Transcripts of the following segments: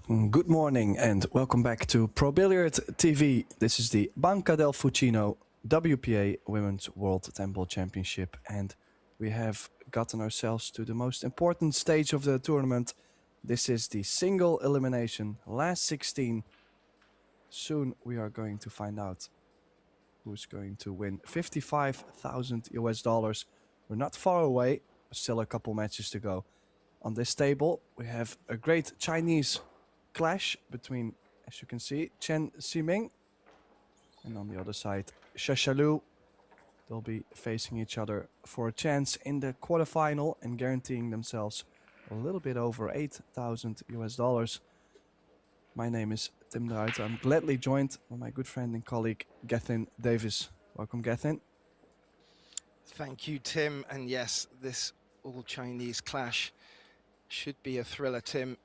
Good morning and welcome back to Pro Billiards TV. This is the Banca del Fucino WPA Women's World 10 Ball Championship, and we have gotten ourselves to the most important stage of the tournament. This is the single elimination, last 16. Soon we are going to find out who's going to win 55,000 US dollars. We're not far away, still a couple matches to go. On this table we have a great Chinese clash between, as you can see, Chen Ximing, and on the other side Shasha Liu. They'll be facing each other for a chance in the quarterfinal and guaranteeing themselves a little bit over 8,000 US dollars. My name is Tim de Ruiter. I'm gladly joined by my good friend and colleague Gethin Davis. Welcome, Gethin. Thank you, Tim. And yes, this all-Chinese clash should be a thriller, Tim.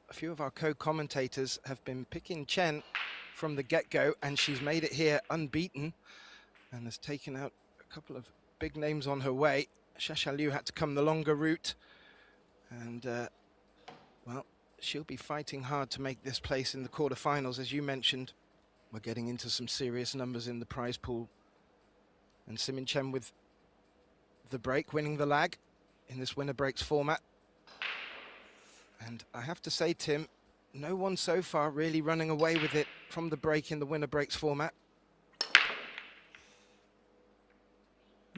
A few of our co-commentators have been picking Chen from the get-go, and she's made it here unbeaten and has taken out a couple of big names on her way. Shasha Liu had to come the longer route, and well, she'll be fighting hard to make this place in the quarterfinals. As you mentioned, we're getting into some serious numbers in the prize pool, and Simin Chen with the break, winning the lag in this winner breaks format. And I have to say, Tim, no one so far really running away with it from the break in the winner breaks format.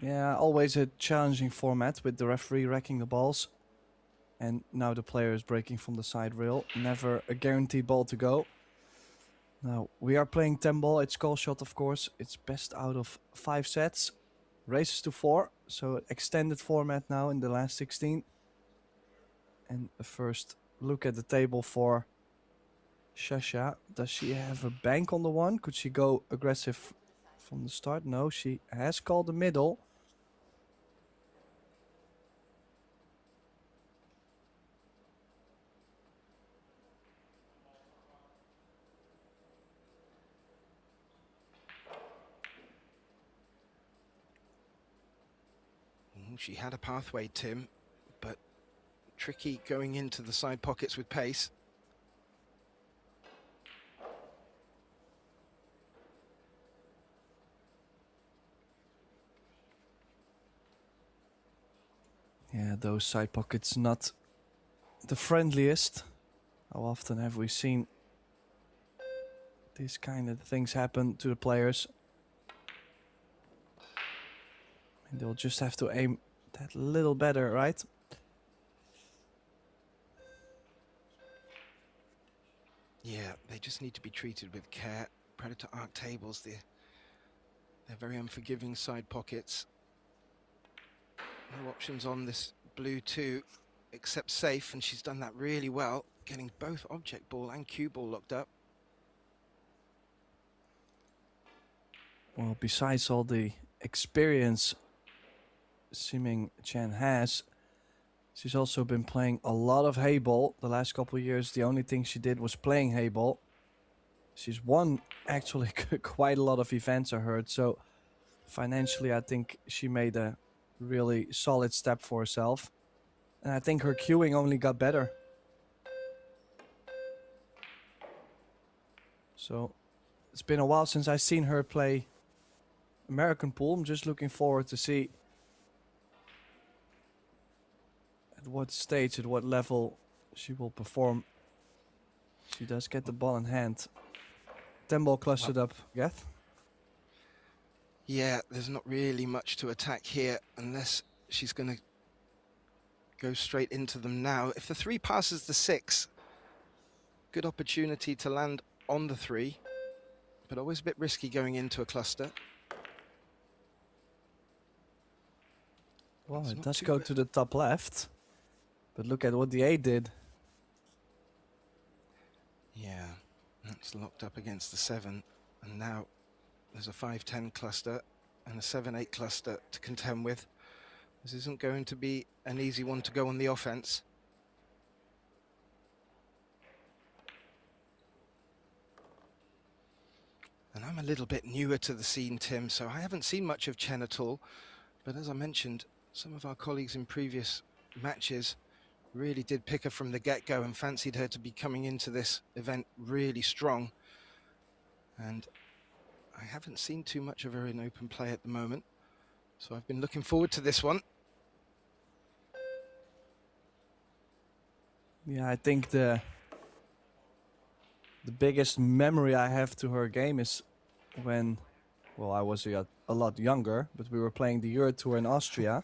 Yeah, always a challenging format with the referee racking the balls. And now the player is breaking from the side rail. Never a guaranteed ball to go. Now, we are playing 10 ball. It's call shot, of course. It's best out of 5 sets. Races to 4. So extended format now in the last 16. And the first look at the table for Shasha. Does she have a bank on the one? Could she go aggressive from the start? No, she has called the middle. She had a pathway, Tim, but tricky going into the side pockets with pace. Yeah, those side pockets not the friendliest. How often have we seen these kind of things happen to the players? And they'll just have to aim that little better, right? Yeah, they just need to be treated with care. Predator arc tables, they're very unforgiving side pockets. No options on this blue too, except safe, and she's done that really well, getting both object ball and cue ball locked up. Well, besides all the experience Ximing Chen has, she's also been playing a lot of hay ball. The last couple of years, the only thing she did was playing hay ball. She's won actually quite a lot of events, I heard. So financially, I think she made a really solid step for herself. And I think her cueing only got better. So it's been a while since I've seen her play American pool. I'm just looking forward to see at what stage, at what level she will perform. She does get the ball in hand. 10 ball clustered up, Geth. Yeah, there's not really much to attack here unless she's going to go straight into them now. If the 3 passes the 6, good opportunity to land on the 3, but always a bit risky going into a cluster. Well, it does go to the top left, but look at what the 8 did. Yeah, that's locked up against the 7, and now there's a 5-10 cluster and a 7-8 cluster to contend with. This isn't going to be an easy one to go on the offense. And I'm a little bit newer to the scene, Tim, so I haven't seen much of Chen at all. But as I mentioned, some of our colleagues in previous matches really did pick her from the get-go and fancied her to be coming into this event really strong. And I haven't seen too much of her in open play at the moment, so I've been looking forward to this one. Yeah, I think the biggest memory I have to her game is when, well, I was a lot younger, but we were playing the Euro Tour in Austria,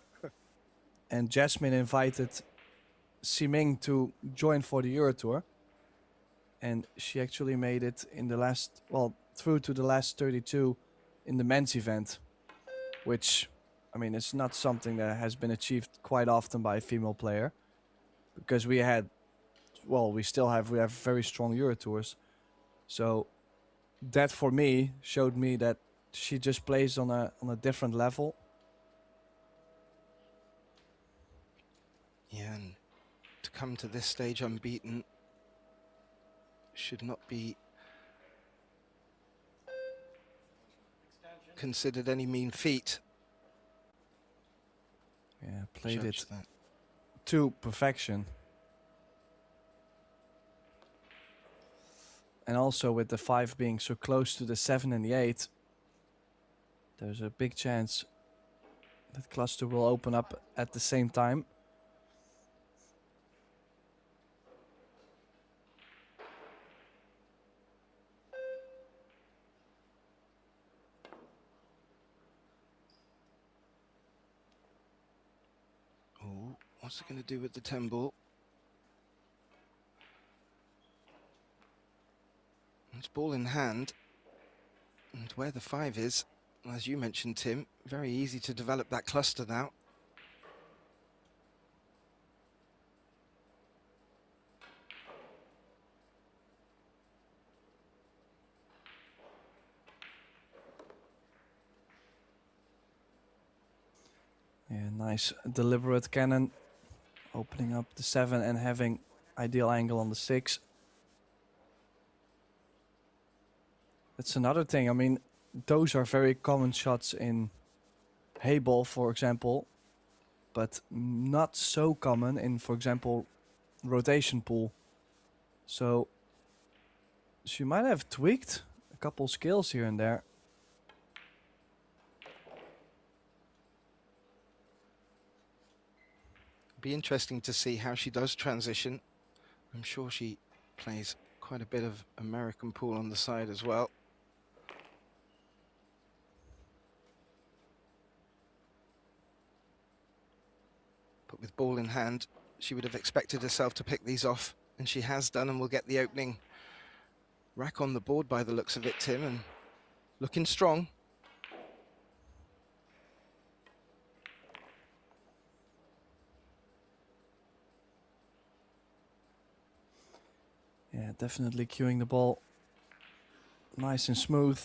and Jasmine invited Ximing to join for the Euro Tour, and she actually made it in the last, well, through to the last 32 in the men's event, which, I mean, it's not something that has been achieved quite often by a female player, because we had, well, we have very strong Euro Tours. So that for me showed me that she just plays on a different level. Yeah, and to come to this stage unbeaten should not be considered any mean feat. Yeah, played Judge it that. to perfection. And also with the 5 being so close to the 7 and the 8, there's a big chance that cluster will open up at the same time. Oh, what's it going to do with the 10 ball? It's ball in hand, and where the 5 is, as you mentioned, Tim, very easy to develop that cluster now. Yeah, nice deliberate cannon, opening up the 7 and having ideal angle on the 6. That's another thing. I mean, those are very common shots in hayball, for example, but not so common in, for example, rotation pool. So she might have tweaked a couple skills here and there. Be interesting to see how she does transition. I'm sure she plays quite a bit of American pool on the side as well. But with ball in hand, she would have expected herself to pick these off, and she has done, and will get the opening rack on the board by the looks of it, Tim, and looking strong. Yeah, definitely cueing the ball nice and smooth.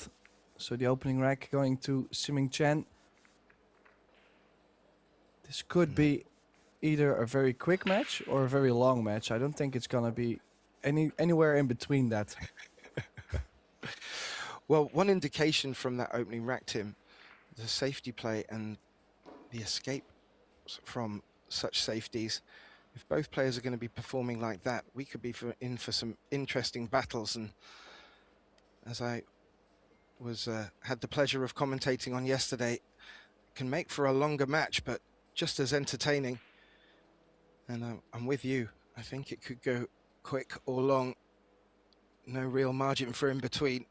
So the opening rack going to Ximing Chen. This could be either a very quick match or a very long match. I don't think it's gonna be anywhere in between that. Well, one indication from that opening rack, Tim, the safety play and the escape from such safeties. If both players are going to be performing like that, we could be in for some interesting battles. And as I was had the pleasure of commentating on yesterday, can make for a longer match, but just as entertaining. And I'm with you. I think it could go quick or long. No real margin for in between.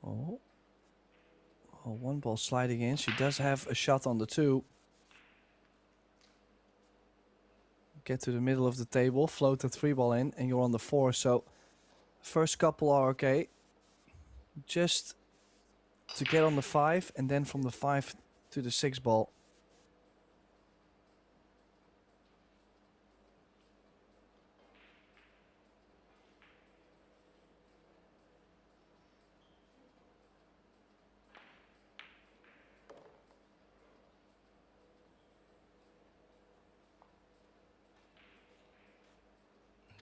Oh. Oh, one ball sliding in. She does have a shot on the 2. Get to the middle of the table, float the 3 ball in, and you're on the 4. So first couple are okay. Just to get on the 5, and then from the 5 to the 6 ball.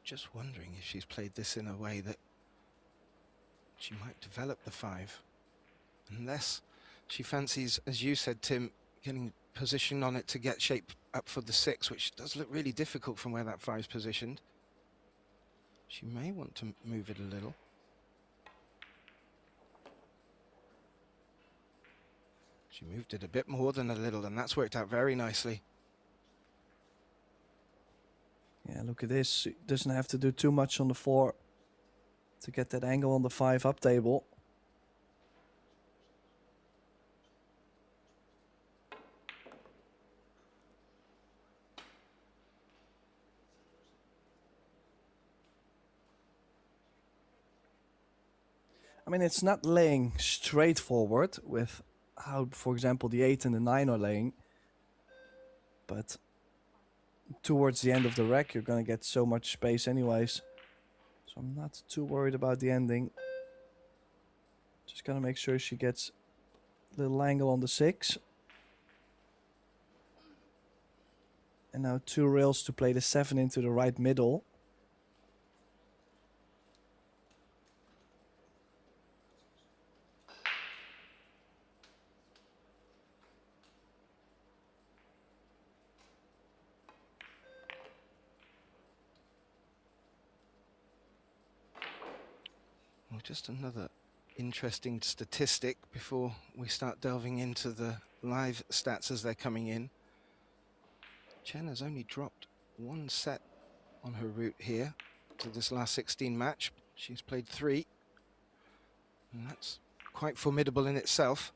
Just wondering if she's played this in a way that She might develop the 5. Unless she fancies, as you said, Tim, getting position on it to get shape up for the 6, which does look really difficult from where that 5's positioned. She may want to move it a little. She moved it a bit more than a little, and that's worked out very nicely. Yeah, look at this. She doesn't have to do too much on the 4 to get that angle on the 5 up table. I mean, it's not laying straightforward with how, for example, the 8 and the 9 are laying. But towards the end of the rack, you're going to get so much space anyways. So I'm not too worried about the ending. Just going to make sure she gets a little angle on the 6. And now 2 rails to play the 7 into the right middle. Well, just another interesting statistic before we start delving into the live stats as they're coming in. Chen has only dropped 1 set on her route here to this last 16 match. She's played 3, and that's quite formidable in itself.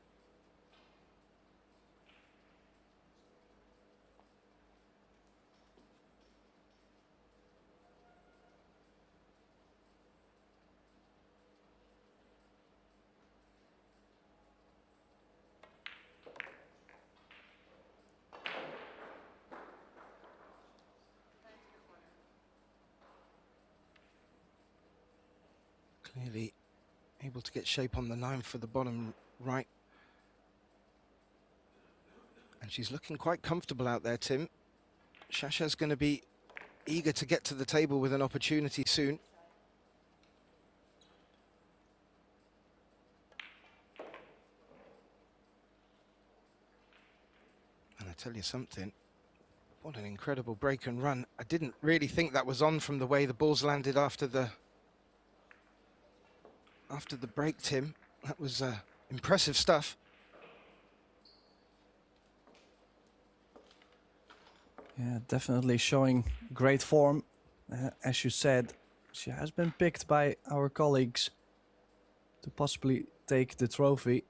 Clearly able to get shape on the 9 for the bottom right. And she's looking quite comfortable out there, Tim. Shasha's going to be eager to get to the table with an opportunity soon. And I tell you something, what an incredible break and run. I didn't really think that was on from the way the balls landed after the break, Tim. That was impressive stuff. Yeah, definitely showing great form. As you said, she has been picked by our colleagues to possibly take the trophy.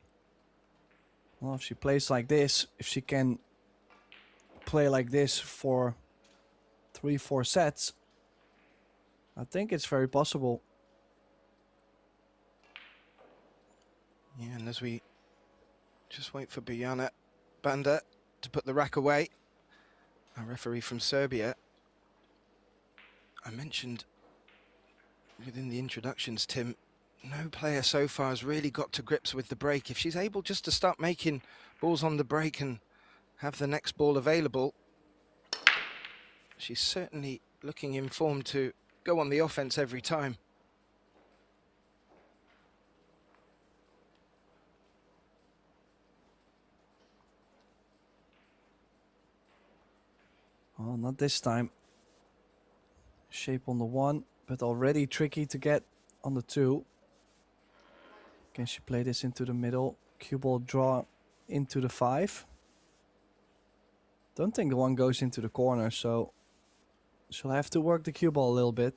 Well, if she plays like this, if she can play like this for 3-4 sets, I think it's very possible. Yeah, and as we just wait for Banda to put the rack away, our referee from Serbia, I mentioned within the introductions, Tim, no player so far has really got to grips with the break. If she's able just to start making balls on the break and have the next ball available, she's certainly looking in form to go on the offense every time. Well, not this time. Shape on the 1, but already tricky to get on the 2. Can she play this into the middle? Cue ball draw into the 5. Don't think the 1 goes into the corner, so she'll have to work the cue ball a little bit.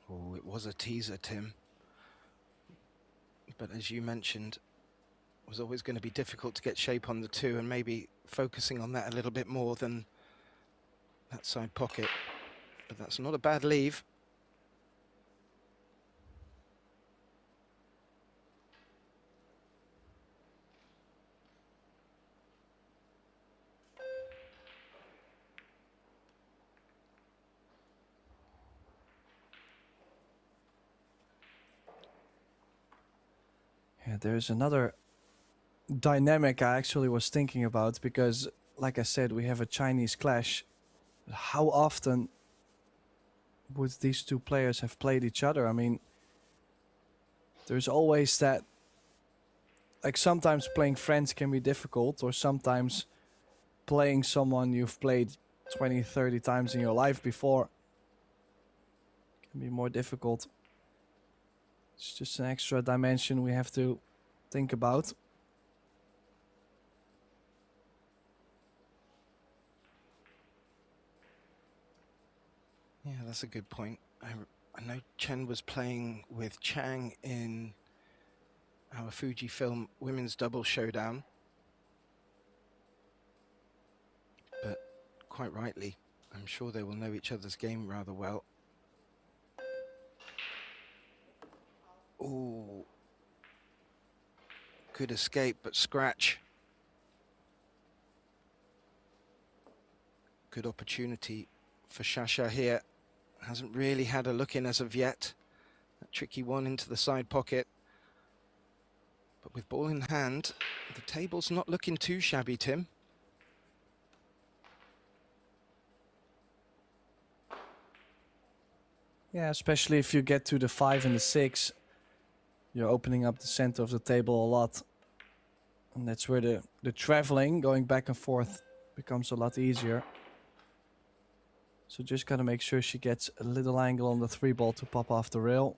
Oh, it was a teaser, Tim. But as you mentioned, it was always going to be difficult to get shape on the 2, and maybe focusing on that a little bit more than that side pocket. But that's not a bad leave. Yeah, there's another dynamic I actually was thinking about, because, like I said, we have a Chinese clash. How often would these two players have played each other? I mean, there's always that, like, sometimes playing friends can be difficult, or sometimes playing someone you've played 20, 30 times in your life before can be more difficult. It's just an extra dimension we have to think about. Yeah, that's a good point. I know Chen was playing with Chang in our Fujifilm women's double showdown. But quite rightly, I'm sure they will know each other's game rather well. Ooh. Good escape, but scratch. Good opportunity for Shasha here. Hasn't really had a look in as of yet. That tricky one into the side pocket. But with ball in hand, the table's not looking too shabby, Tim. Yeah, especially if you get to the 5 and the 6, you're opening up the center of the table a lot. And that's where the traveling, going back and forth, becomes a lot easier. So just gotta make sure she gets a little angle on the 3 ball to pop off the rail.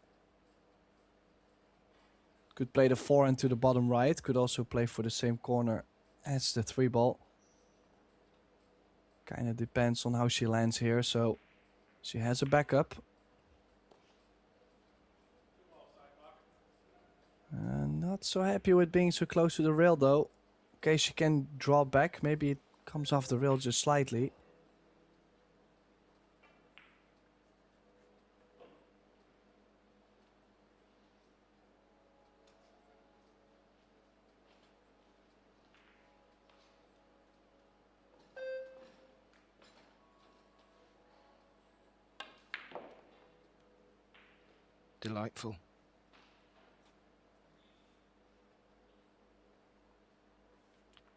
Could play the 4 into the bottom right. Could also play for the same corner as the 3 ball. Kind of depends on how she lands here. So she has a backup. Not so happy with being so close to the rail though. Okay, she can draw back. Maybe it comes off the rail just slightly. Delightful.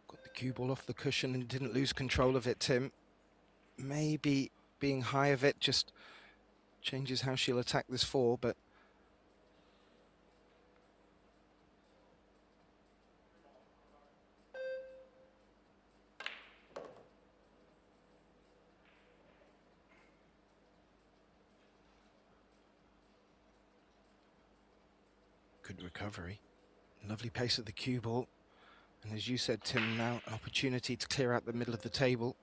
Got the cue ball off the cushion and didn't lose control of it, Tim. Maybe being high of it just changes how she'll attack this 4, but good recovery. Lovely pace of the cue ball. And as you said, Tim, now an opportunity to clear out the middle of the table.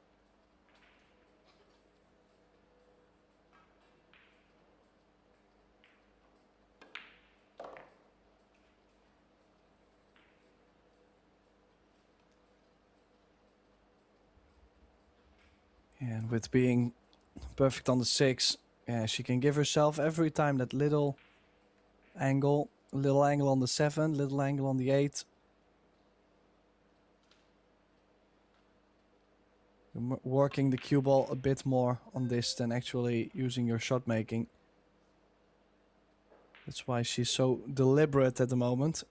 And with being perfect on the 6, yeah, she can give herself every time that little angle on the 7, little angle on the 8. You're working the cue ball a bit more on this than actually using your shot making. That's why she's so deliberate at the moment.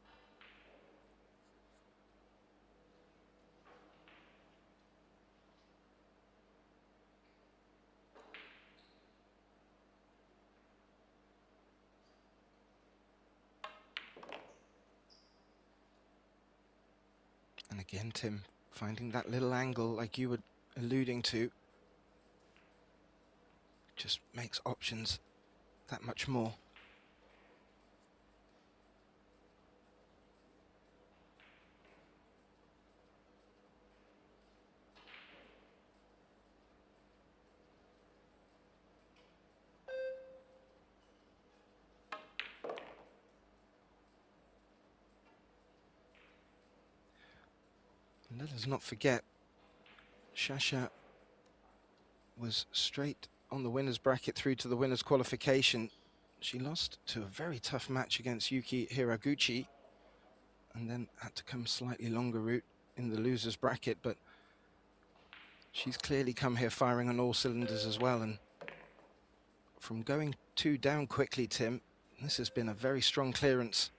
And again, Tim, finding that little angle like you were alluding to just makes options that much more. And let us not forget, Shasha was straight on the winner's bracket through to the winner's qualification. She lost to a very tough match against Yuki Hiraguchi and then had to come slightly longer route in the loser's bracket, but she's clearly come here firing on all cylinders as well. And from going 2 down quickly, Tim, this has been a very strong clearance.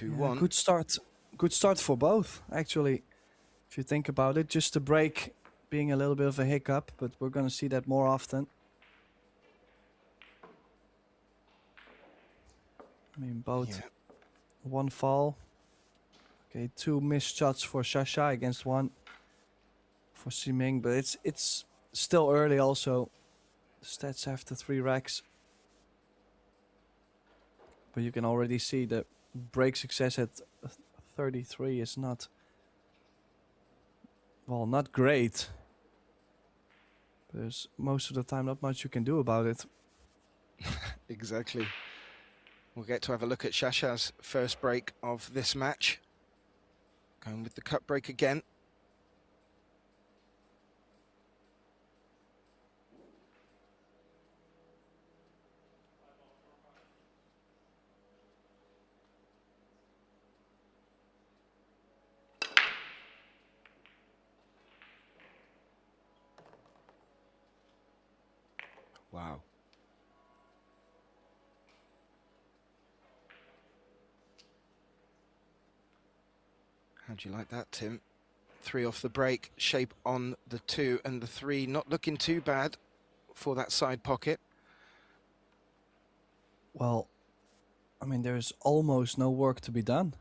2-1. Good start. Good start for both, actually. If you think about it, just the break being a little bit of a hiccup, but we're going to see that more often. I mean, both one fall. Okay, 2 missed shots for Shasha against 1 for Siming, but it's still early also. Stats after 3 racks. But you can already see that break success at 33 is not, well, not great. There's most of the time not much you can do about it. Exactly. We'll get to have a look at Shasha's first break of this match. Going with the cut break again. Wow. How'd you like that, Tim? 3 off the break, shape on the 2 and the 3, not looking too bad for that side pocket. Well, I mean, there's almost no work to be done.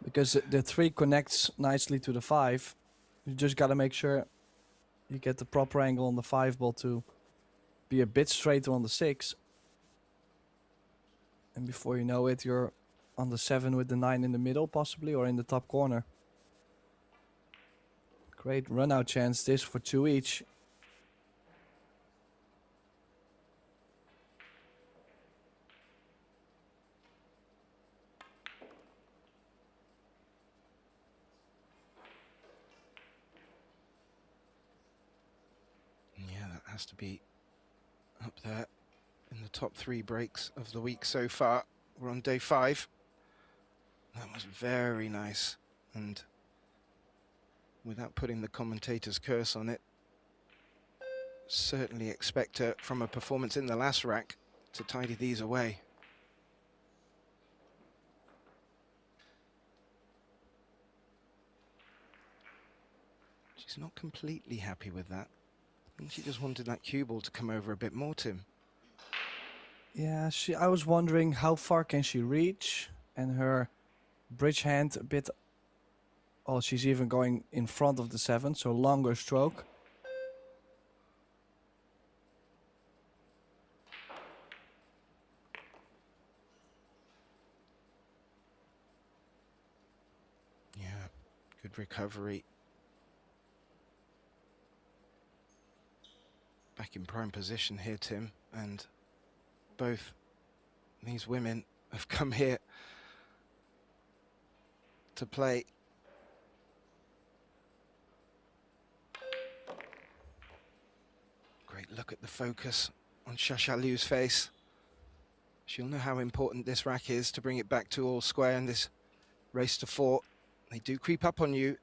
Because the 3 connects nicely to the 5. You just got to make sure you get the proper angle on the 5 ball to be a bit straighter on the 6. And before you know it, you're on the 7 with the 9 in the middle, possibly, or in the top corner. Great run out chance, this for 2 each. Yeah, that has to be up there in the top 3 breaks of the week so far. We're on day 5. That was very nice, and without putting the commentator's curse on it, certainly expect her from a performance in the last rack to tidy these away. She's not completely happy with that. I think she just wanted that cue ball to come over a bit more, Tim. Yeah, I was wondering how far can she reach, and her bridge hand a bit. Oh, she's even going in front of the 7, so longer stroke. Yeah, good recovery. Back in prime position here, Tim, and both these women have come here to play. Great look at the focus on Shasha Liu's face. She'll know how important this rack is to bring it back to all square in this race to 4. They do creep up on you.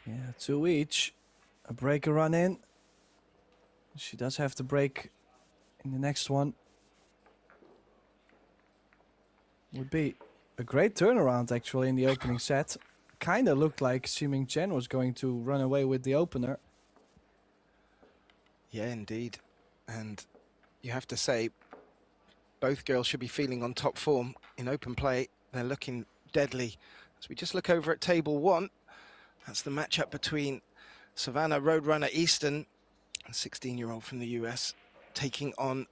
Yeah, 2 each. A break, a run in. She does have to break in the next one. Would be a great turnaround, actually, in the opening set. Kind of looked like Chen was going to run away with the opener. Yeah, indeed. And you have to say, both girls should be feeling on top form in open play. They're looking deadly. As we just look over at table 1, that's the matchup between Savannah Roadrunner Easton, a 16-year-old from the US, taking on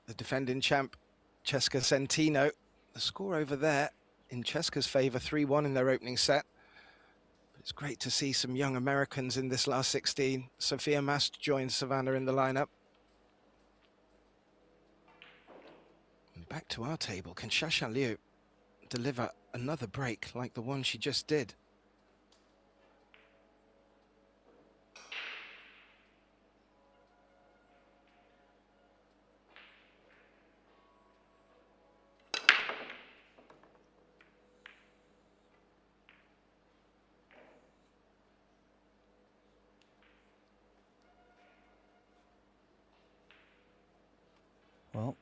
the defending champ, Cheska Centino. The score over there in Cheska's favor, 3-1 in their opening set. But it's great to see some young Americans in this last 16. Sophia Mast joins Savannah in the lineup. And back to our table, can Shasha Liu deliver another break like the one she just did. Well,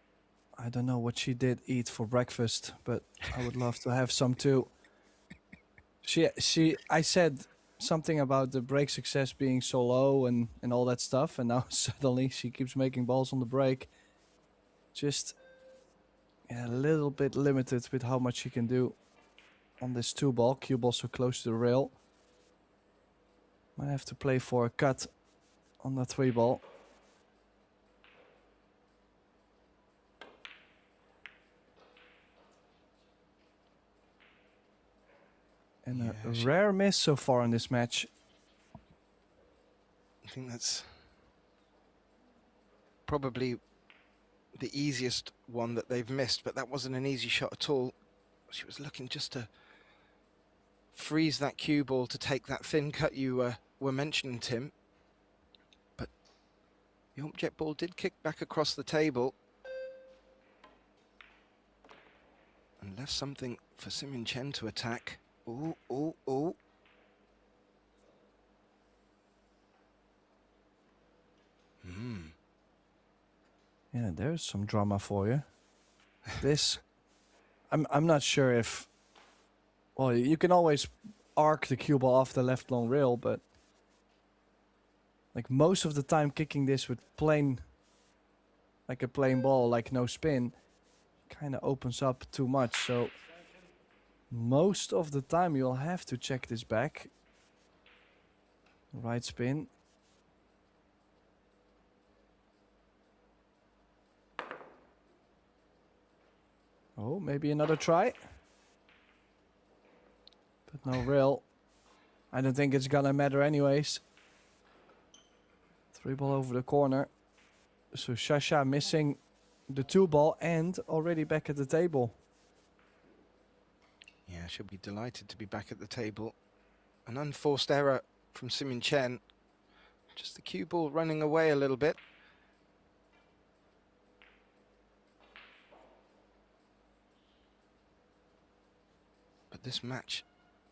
I don't know what she did eat for breakfast, but I would love to have some too. I said something about the break success being so low and all that stuff, and now suddenly she keeps making balls on the break. Just a little bit limited with how much she can do on this 2-ball. Cue ball so close to the rail. Might have to play for a cut on the 3-ball. And a rare miss so far in this match. I think that's probably the easiest one that they've missed, but that wasn't an easy shot at all. She was looking just to freeze that cue ball to take that thin cut you were mentioning, Tim. But the object ball did kick back across the table and left something for Simin Chen to attack. Ooh, ooh, ooh. Yeah, there's some drama for you. This, I'm not sure if. Well, you can always arc the cue ball off the left long rail, but like most of the time, kicking this with plain, like a plain ball, like no spin, kind of opens up too much. So most of the time, you'll have to check this back. Right spin. Oh, maybe another try. But no rail. I don't think it's gonna matter anyways. 3-ball over the corner. So Shasha missing the 2-ball and already back at the table. Yeah, she'll be delighted to be back at the table. An unforced error from Simin Chen. Just the cue ball running away a little bit. But this match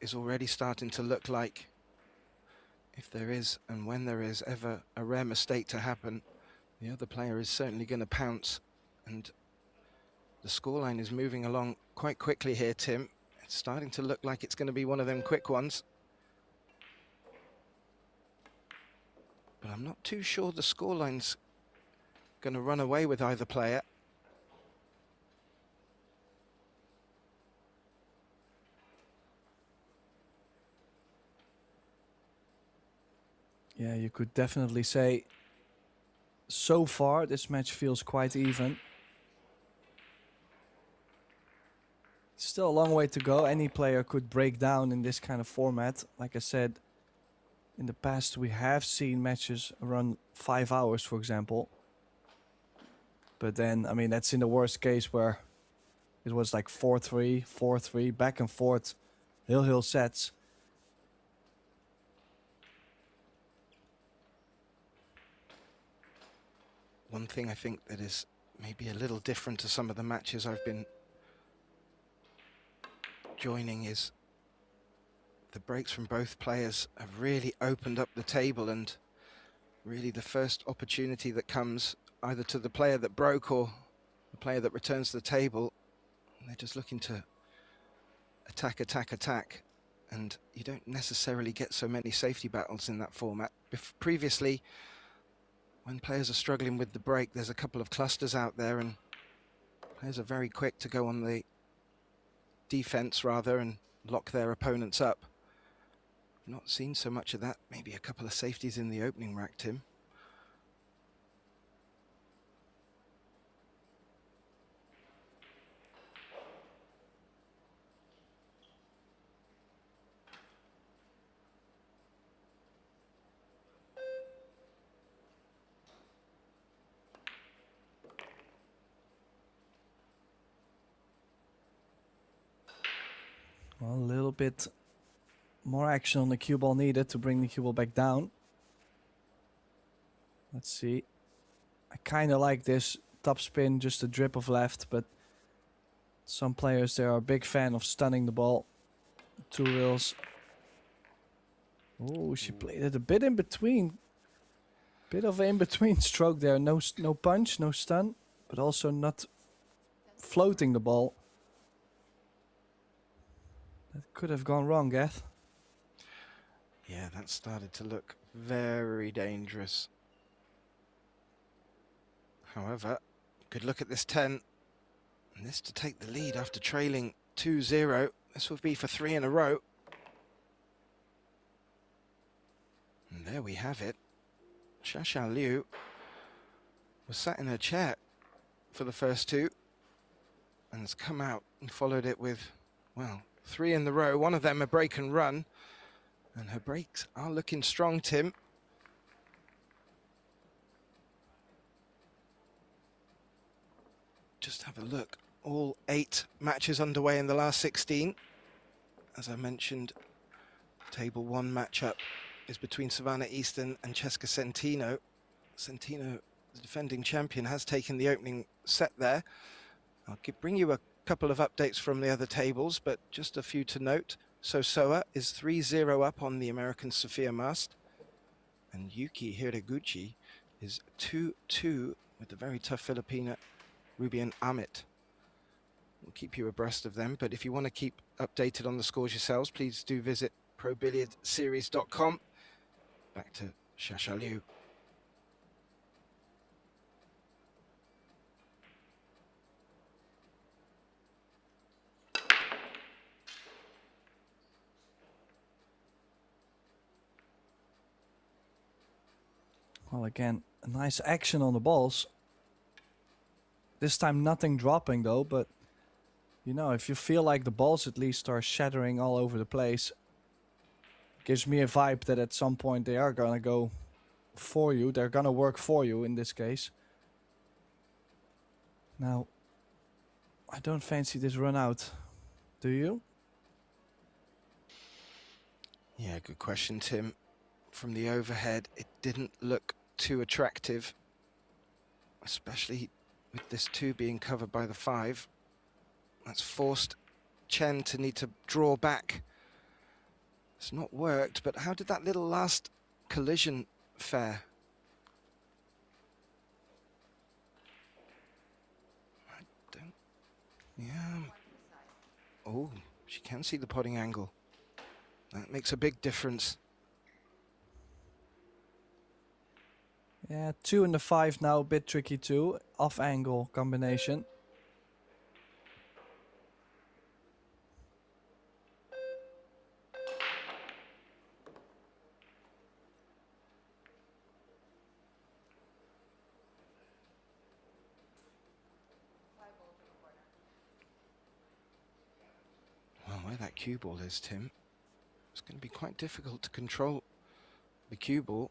is already starting to look like, if there is and when there is ever a rare mistake to happen, the other player is certainly going to pounce. And the scoreline is moving along quite quickly here, Tim. It's starting to look like it's going to be one of them quick ones. But I'm not too sure the scoreline's going to run away with either player. Yeah, you could definitely say so far this match feels quite even. Still a long way to go. Any player could break down in this kind of format. Like I said, in the past we have seen matches run 5 hours, for example. But then, I mean, that's in the worst case where it was like 4-3, 4-3, back and forth, hill sets. One thing I think that is maybe a little different to some of the matches I've been joining is the breaks from both players have really opened up the table, and really the first opportunity that comes either to the player that broke or the player that returns to the table, they're just looking to attack, attack, attack. And you don't necessarily get so many safety battles in that format. Previously, when players are struggling with the break, there's a couple of clusters out there and players are very quick to go on the defense rather and lock their opponents up. Not seen so much of that. Maybe a couple of safeties in the opening rack, Tim. Well, a little bit more action on the cue ball needed to bring the cue ball back down. Let's see. I kind of like this top spin, just a drip of left, but some players there are a big fan of stunning the ball. 2 reels. Oh, she played it a bit in between. Bit of an in-between stroke there. No punch, no stun, but also not floating the ball. That could have gone wrong, Gath. Yeah, that started to look very dangerous. However, good look at this 10. And this to take the lead after trailing 2-0. This would be for 3 in a row. And there we have it. Shasha Liu was sat in her chair for the first 2 and has come out and followed it with, well, 3 in the row. One of them a break and run. And her breaks are looking strong, Tim. Just have a look. All 8 matches underway in the last 16. As I mentioned, table 1 matchup is between Savannah Easton and Cesca Centino. Centino, the defending champion, has taken the opening set there. I'll bring you a couple of updates from the other tables, but just a few to note. Sosoa is 3-0 up on the American Sophia Mast. And Yuki Hiraguchi is 2-2 with the very tough Filipina Rubian Amit. We'll keep you abreast of them, but if you want to keep updated on the scores yourselves, please do visit ProBilliardSeries.com. Back to Shasha Liu. Well, again, a nice action on the balls. This time nothing dropping though, but you know, if you feel like the balls at least are shattering all over the place, gives me a vibe that at some point they are gonna go for you. They're gonna work for you in this case. Now, I don't fancy this run out. Do you? Yeah, good question, Tim. From the overhead, it didn't look too attractive, especially with this 2 being covered by the 5. That's forced Chen to need to draw back. It's not worked, but how did that little last collision fare? I don't... Yeah. Oh, she can see the potting angle. That makes a big difference. Yeah, 2 and the 5 now, a bit tricky too. Off angle combination. Well, where that cue ball is, Tim, it's going to be quite difficult to control the cue ball.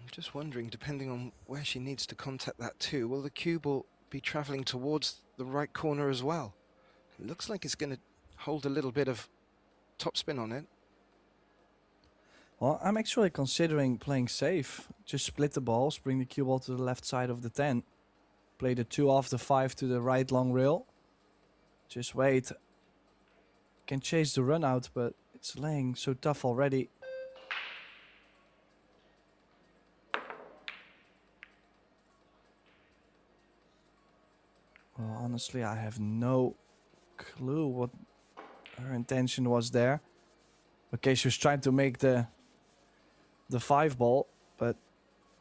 I'm just wondering, depending on where she needs to contact that 2, will the cue ball be travelling towards the right corner as well? It looks like it's going to hold a little bit of topspin on it. Well, I'm actually considering playing safe. Just split the balls, bring the cue ball to the left side of the 10. Play the 2 off the 5 to the right long rail. Just wait. Can chase the run out, but it's laying so tough already. Well, honestly, I have no clue what her intention was there. Okay, she was trying to make the 5 ball, but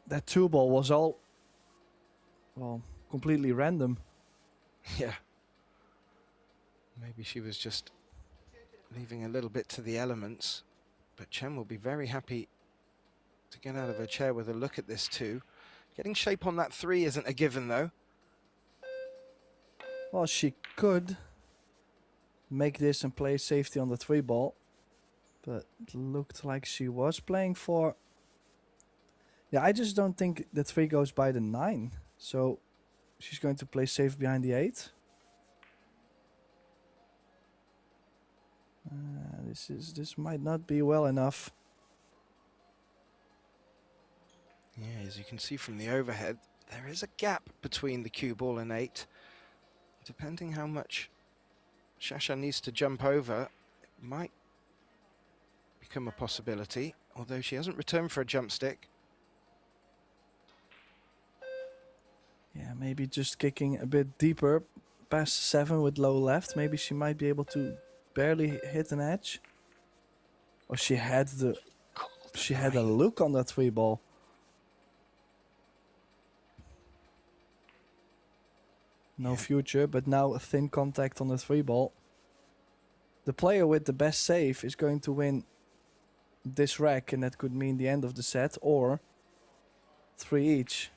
that 2 ball was all, well, completely random. Yeah. Maybe she was just leaving a little bit to the elements, but Chen will be very happy to get out of her chair with a look at this 2. Getting shape on that 3 isn't a given though. Well, she could make this and play safety on the 3 ball. But it looked like she was playing for... Yeah, I just don't think the 3 goes by the 9. So she's going to play safe behind the 8. This might not be well enough. Yeah, as you can see from the overhead, there is a gap between the cue ball and 8. Depending how much Shasha needs to jump over, it might become a possibility, although she hasn't returned for a jump stick. Yeah, maybe just kicking a bit deeper past 7 with low left. Maybe she might be able to barely hit an edge. Oh, she had a look on that 3 ball. No future, but now a thin contact on the 3 ball. The player with the best save is going to win this rack, and that could mean the end of the set, or 3 each.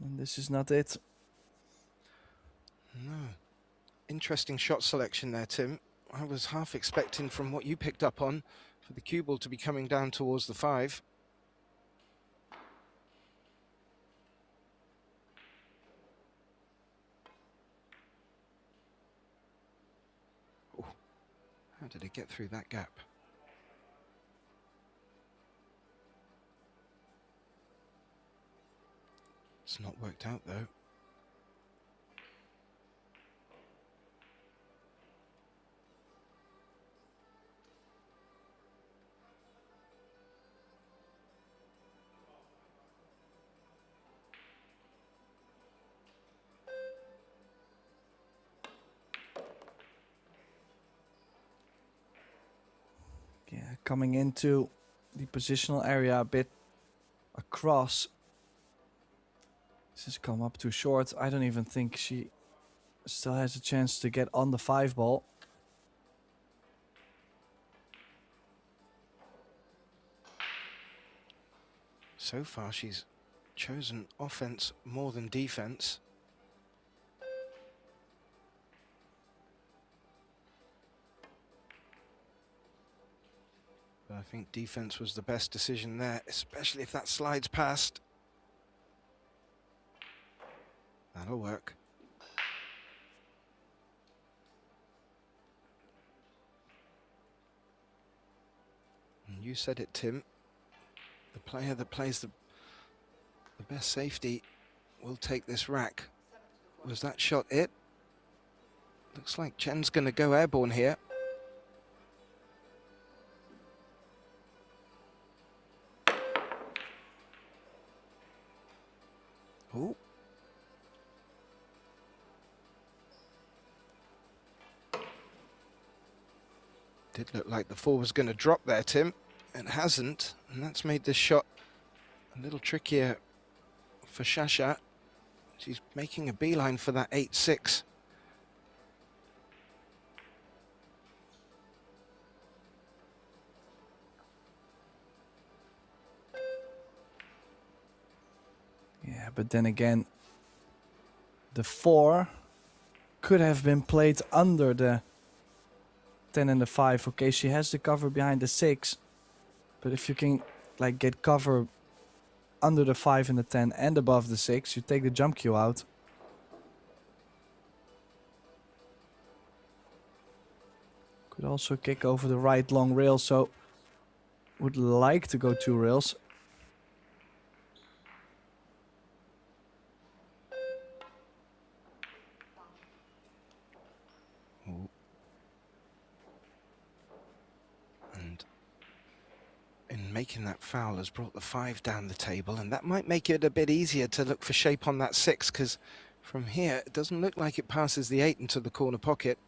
And this is not it. No. Interesting shot selection there, Tim. I was half expecting, from what you picked up on, for the cue ball to be coming down towards the 5. Ooh. How did it get through that gap? It's not worked out, though. Yeah, coming into the positional area a bit across. This has come up too short. I don't even think she still has a chance to get on the 5 ball. So far, she's chosen offense more than defense. But I think defense was the best decision there, especially if that slides past. That'll work. And you said it, Tim. The player that plays the best safety will take this rack. Was that shot it? Looks like Chen's going to go airborne here. Oh. Did look like the 4 was going to drop there, Tim. It hasn't, and that's made this shot a little trickier for Shasha. She's making a beeline for that 8-6. Yeah, but then again, the 4 could have been played under the 10 and the 5. Okay, she has the cover behind the 6, but if you can like get cover under the 5 and the 10 and above the 6, you take the jump cue out. Could also kick over the right long rail, so would like to go 2 rails. Ooh. And in making that foul has brought the 5 down the table, and that might make it a bit easier to look for shape on that 6, because from here it doesn't look like it passes the 8 into the corner pocket.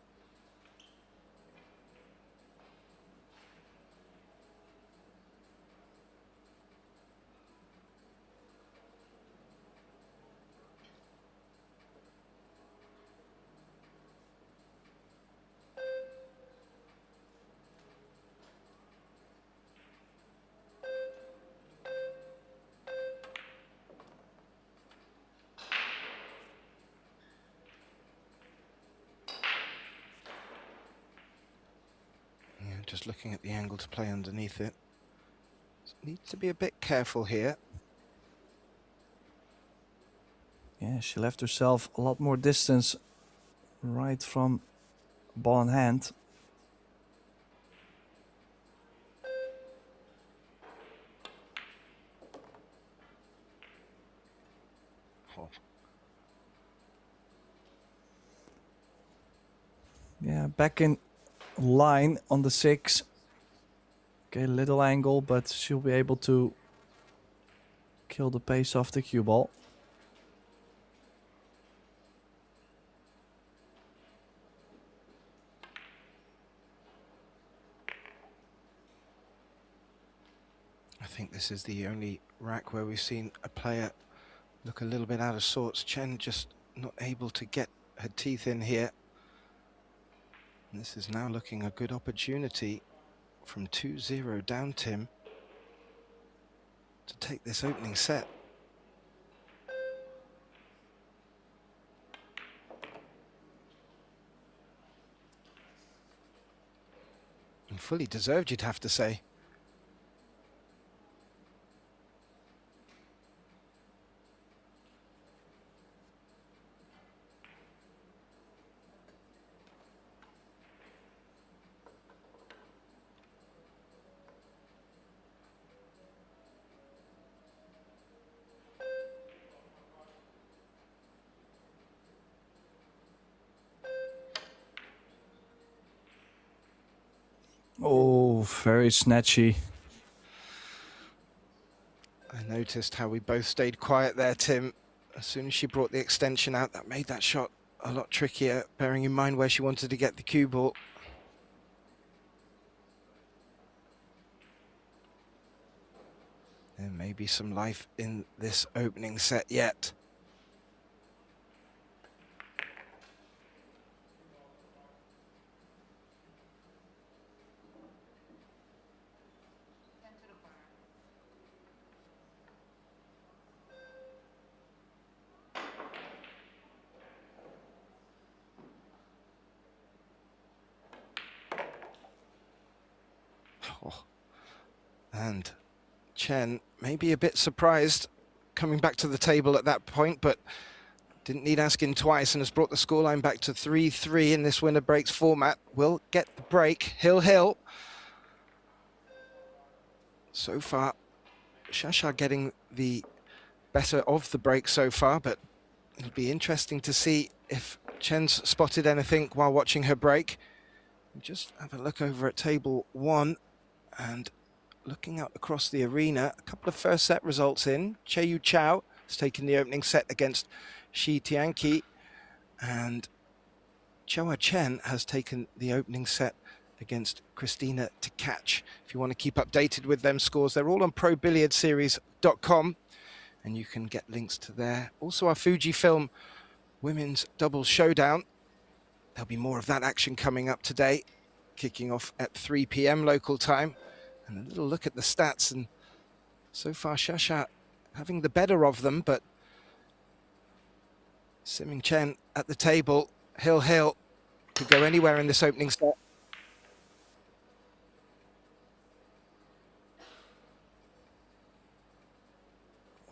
Just looking at the angle to play underneath it. Needs to be a bit careful here. Yeah, she left herself a lot more distance right from ball in hand. Oh. Yeah, back in line on the 6. Okay, little angle, but she'll be able to kill the pace off the cue ball. I think this is the only rack where we've seen a player look a little bit out of sorts. Chen just not able to get her teeth in here. And this is now looking a good opportunity from 2-0 down, Tim, to take this opening set. And fully deserved, you'd have to say. Oh, very snatchy. I noticed how we both stayed quiet there, Tim. As soon as she brought the extension out, that made that shot a lot trickier, bearing in mind where she wanted to get the cue ball. There may be some life in this opening set yet. Oh. And Chen may be a bit surprised coming back to the table at that point, but didn't need asking twice and has brought the scoreline back to 3-3 in this winner breaks format. Will get the break. Hill. So far, Shasha getting the better of the break so far, but it'll be interesting to see if Chen's spotted anything while watching her break. Just have a look over at table 1 and looking out across the arena, a couple of first set results in. Cheyu Chao has taken the opening set against Shi Tianqi, and Choa Chen has taken the opening set against Christina Tkach. If you want to keep updated with them scores, they're all on ProBilliardsSeries.com, and you can get links to there. Also our Fujifilm Women's Doubles Showdown. There'll be more of that action coming up today, kicking off at 3 p.m. local time. And a little look at the stats, and so far Shasha having the better of them, but Siming Chen at the table. Hill could go anywhere in this opening set.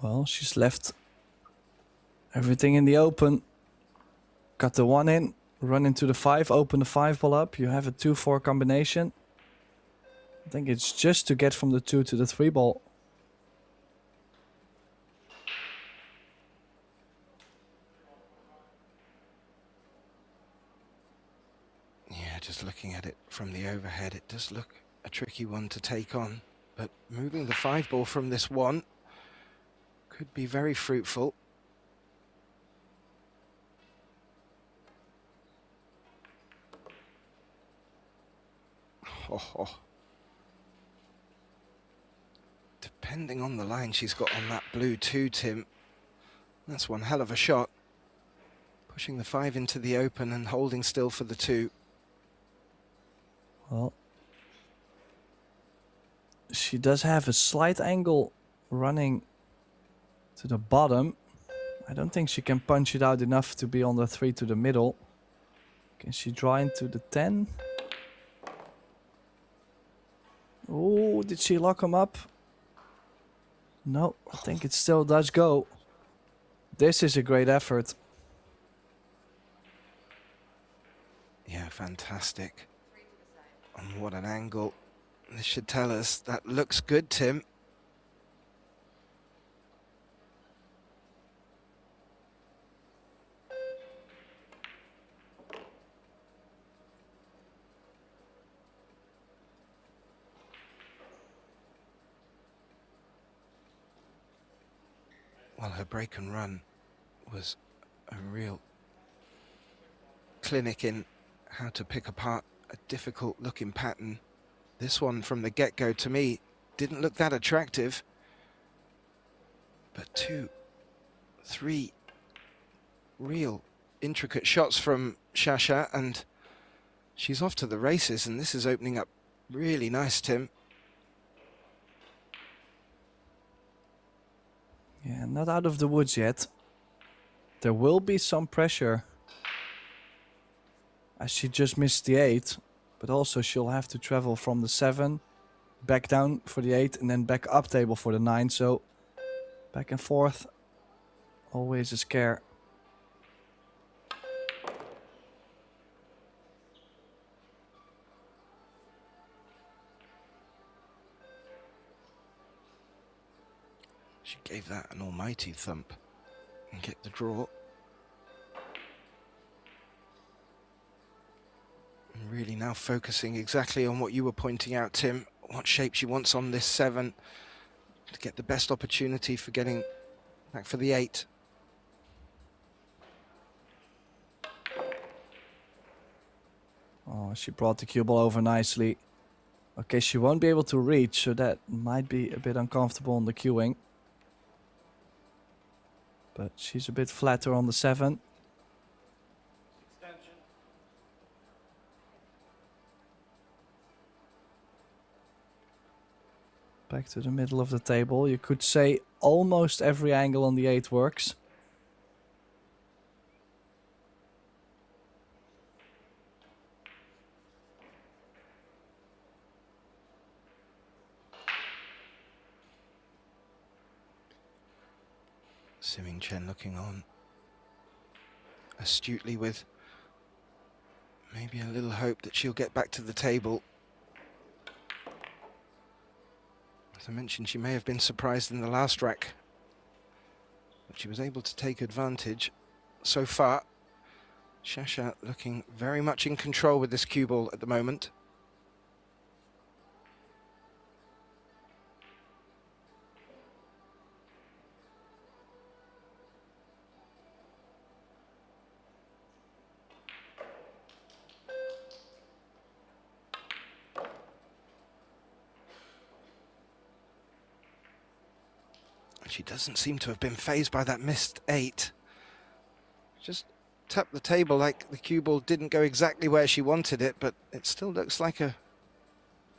Well, she's left everything in the open. Got the 1 in, run into the 5, open the 5 ball up. You have a 2-4 combination. I think it's just to get from the 2 to the 3 ball. Yeah, just looking at it from the overhead, it does look a tricky one to take on. But moving the 5 ball from this 1 could be very fruitful. Oh. Depending on the line she's got on that blue 2, Tim, that's one hell of a shot. Pushing the 5 into the open and holding still for the 2. Well, she does have a slight angle running to the bottom. I don't think she can punch it out enough to be on the 3 to the middle. Can she draw into the 10? Oh, did she lock him up? No, I think it still does go. This is a great effort. Yeah, fantastic. And what an angle. This should tell us that looks good, Tim. Well, her break and run was a real clinic in how to pick apart a difficult looking pattern. This one from the get-go to me didn't look that attractive. But 2, 3 real intricate shots from Shasha, and she's off to the races, and this is opening up really nice, Tim. Yeah, not out of the woods yet. There will be some pressure, as she just missed the 8, but also she'll have to travel from the 7 back down for the 8 and then back up table for the 9, so back and forth, always a scare. She gave that an almighty thump and get the draw. And really now focusing exactly on what you were pointing out, Tim, what shape she wants on this 7 to get the best opportunity for getting back for the 8. Oh, she brought the cue ball over nicely. Okay, she won't be able to reach, so that might be a bit uncomfortable on the queuing. But she's a bit flatter on the 7. Extension. Back to the middle of the table. You could say almost every angle on the 8 works. Chen looking on astutely with maybe a little hope that she'll get back to the table. As I mentioned, she may have been surprised in the last rack, but she was able to take advantage. So far, Shasha looking very much in control with this cue ball at the moment. She doesn't seem to have been phased by that missed 8. Just tapped the table like the cue ball didn't go exactly where she wanted it, but it still looks like a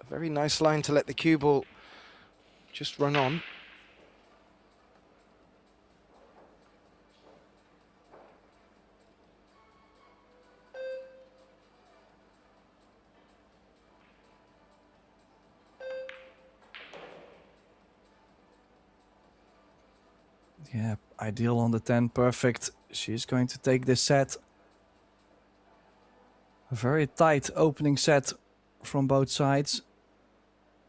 very nice line to let the cue ball just run on. Yeah, ideal on the 10, perfect. She's going to take this set. A very tight opening set from both sides.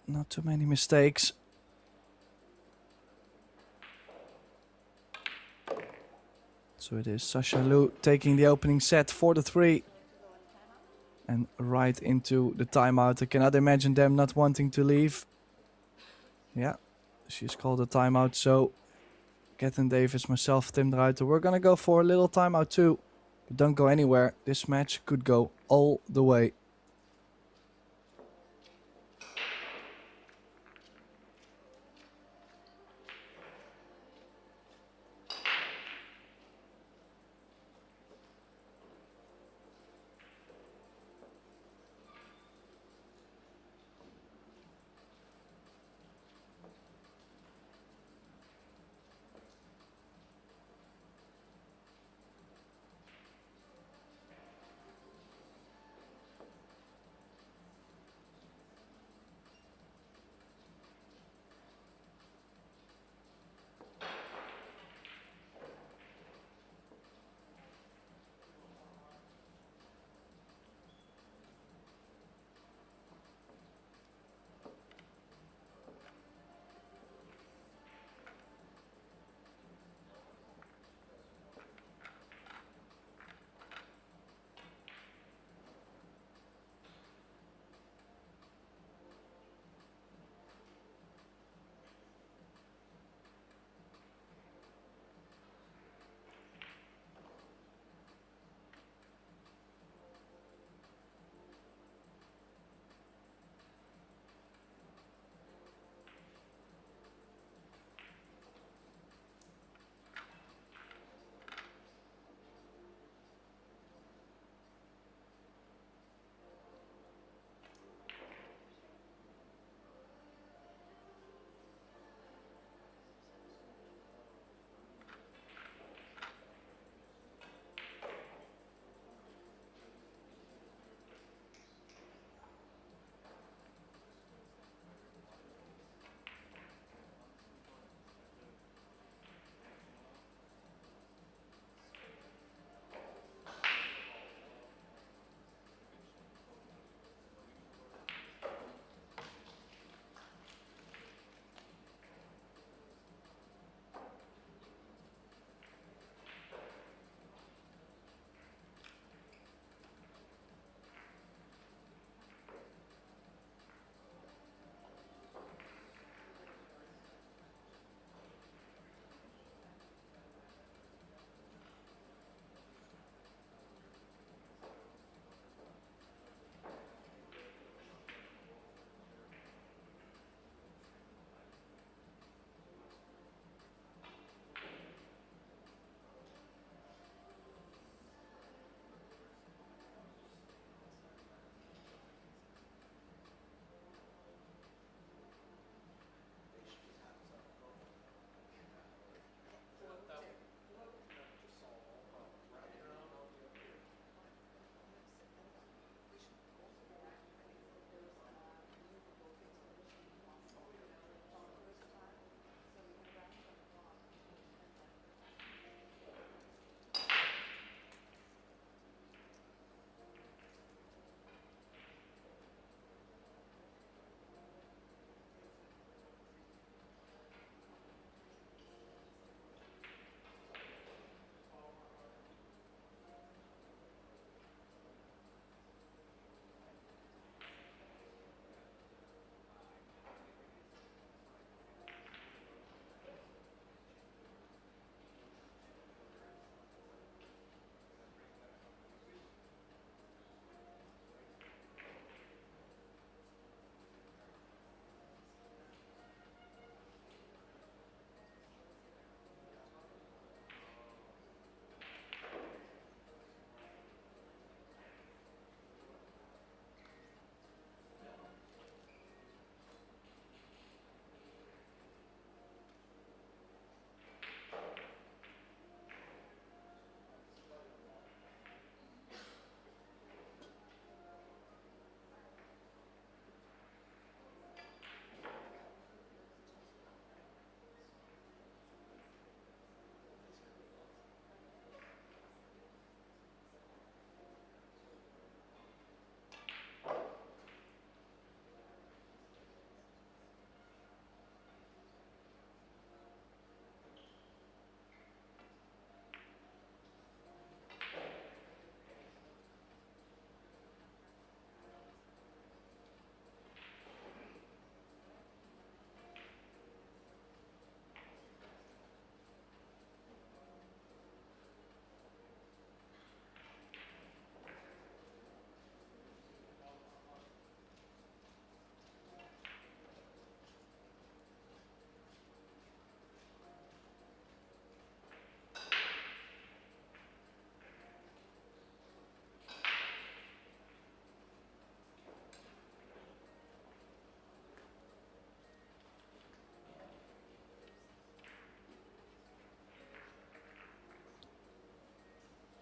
Not too many mistakes. So it is Shasha Liu taking the opening set for the 3. And right into the timeout. I cannot imagine them not wanting to leave. Yeah, she's called a timeout, so Captain Davis, myself, Tim de Ruiter, we're gonna go for a little timeout too. But don't go anywhere. This match could go all the way.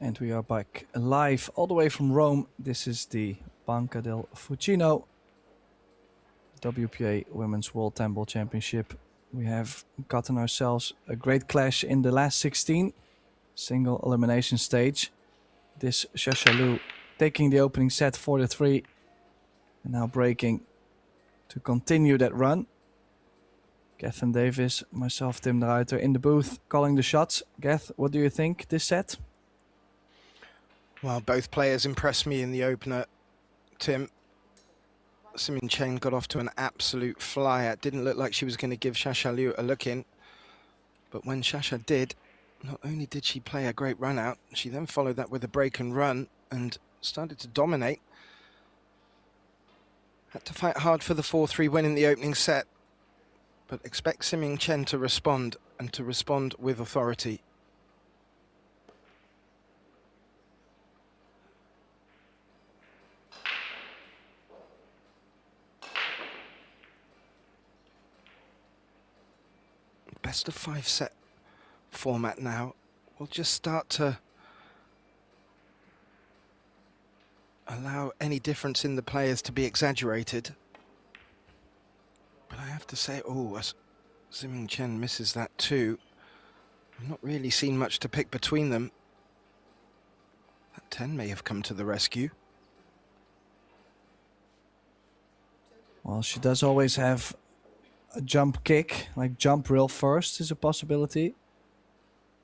And we are back live all the way from Rome. This is the Banca del Fucino WPA Women's World Tenball Championship. We have gotten ourselves a great clash in the last 16, single elimination stage. This Shasha Liu taking the opening set 4-3 and now breaking to continue that run. Gethin Davis, myself, Tim de Ruiter in the booth calling the shots. Geth, what do you think this set? Well, both players impressed me in the opener, Tim. Simin Chen got off to an absolute flyer. It didn't look like she was going to give Shasha Liu a look in. But when Shasha did, not only did she play a great run out, she then followed that with a break and run and started to dominate. Had to fight hard for the 4-3 win in the opening set. But expect Simin Chen to respond, and to respond with authority. Best of 5 set format now. We'll just start to allow any difference in the players to be exaggerated. But I have to say, oh, as Simin Chen misses that too. I've not really seen much to pick between them. That 10 may have come to the rescue. Well, she does always have a jump kick, like jump rail first is a possibility.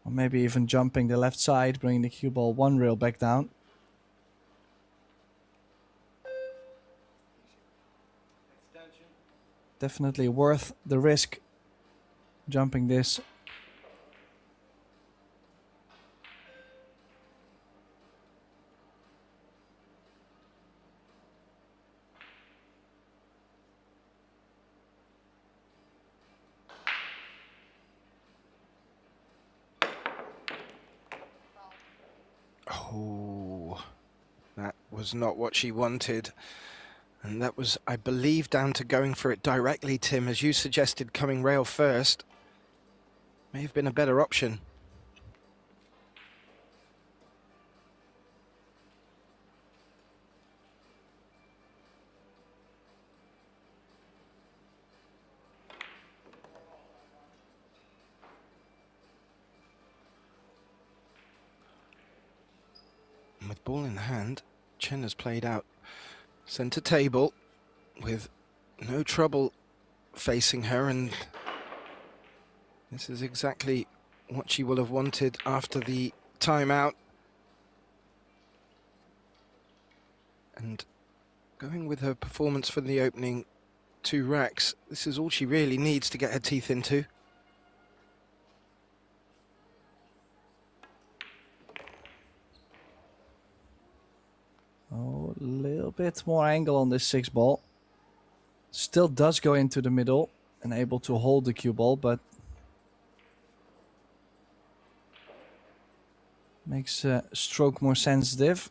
Or maybe even jumping the left side, bringing the cue ball 1 rail back down. Definitely worth the risk jumping this. Oh, that was not what she wanted. And that was, I believe, down to going for it directly, Tim, as you suggested, coming rail first. May have been a better option. And with ball in hand, Chen has played out centre table with no trouble facing her, and this is exactly what she will have wanted after the timeout. And going with her performance for the opening 2 racks, this is all she really needs to get her teeth into. Oh, a little bit more angle on this 6 ball. Still does go into the middle and able to hold the cue ball, but makes stroke more sensitive.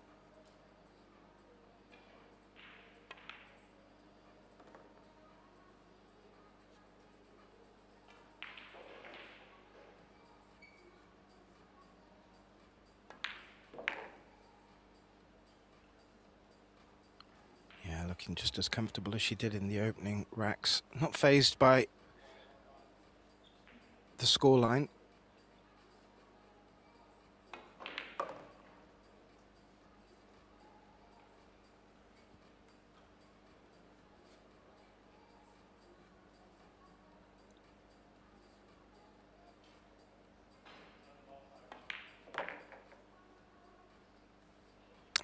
Looking just as comfortable as she did in the opening racks. Not phased by the scoreline.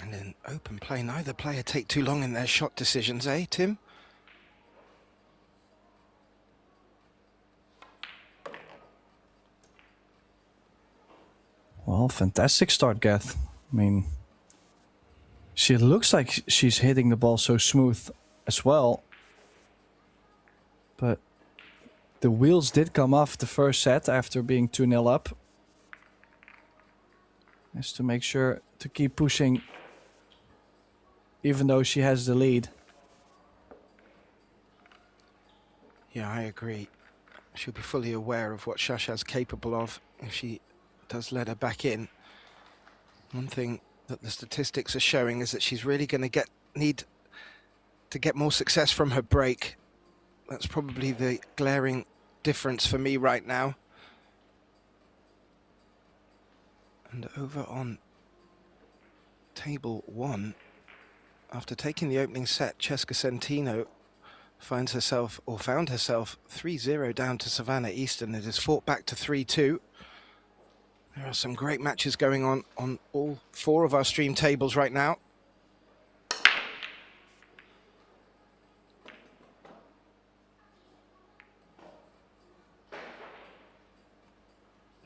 And in open play, neither player take too long in their shot decisions, eh, Tim? Well, fantastic start, Geth. I mean, she looks like she's hitting the ball so smooth as well. But the wheels did come off the first set after being 2-0 up. Has to make sure to keep pushing even though she has the lead. Yeah, I agree. She'll be fully aware of what Shasha's capable of if she does let her back in. One thing that the statistics are showing is that she's really going to need to get more success from her break. That's probably the glaring difference for me right now. And over on table 1, after taking the opening set, Cesca Centino found herself 3-0 down to Savannah Easton. It is fought back to 3-2. There are some great matches going on all 4 of our stream tables right now.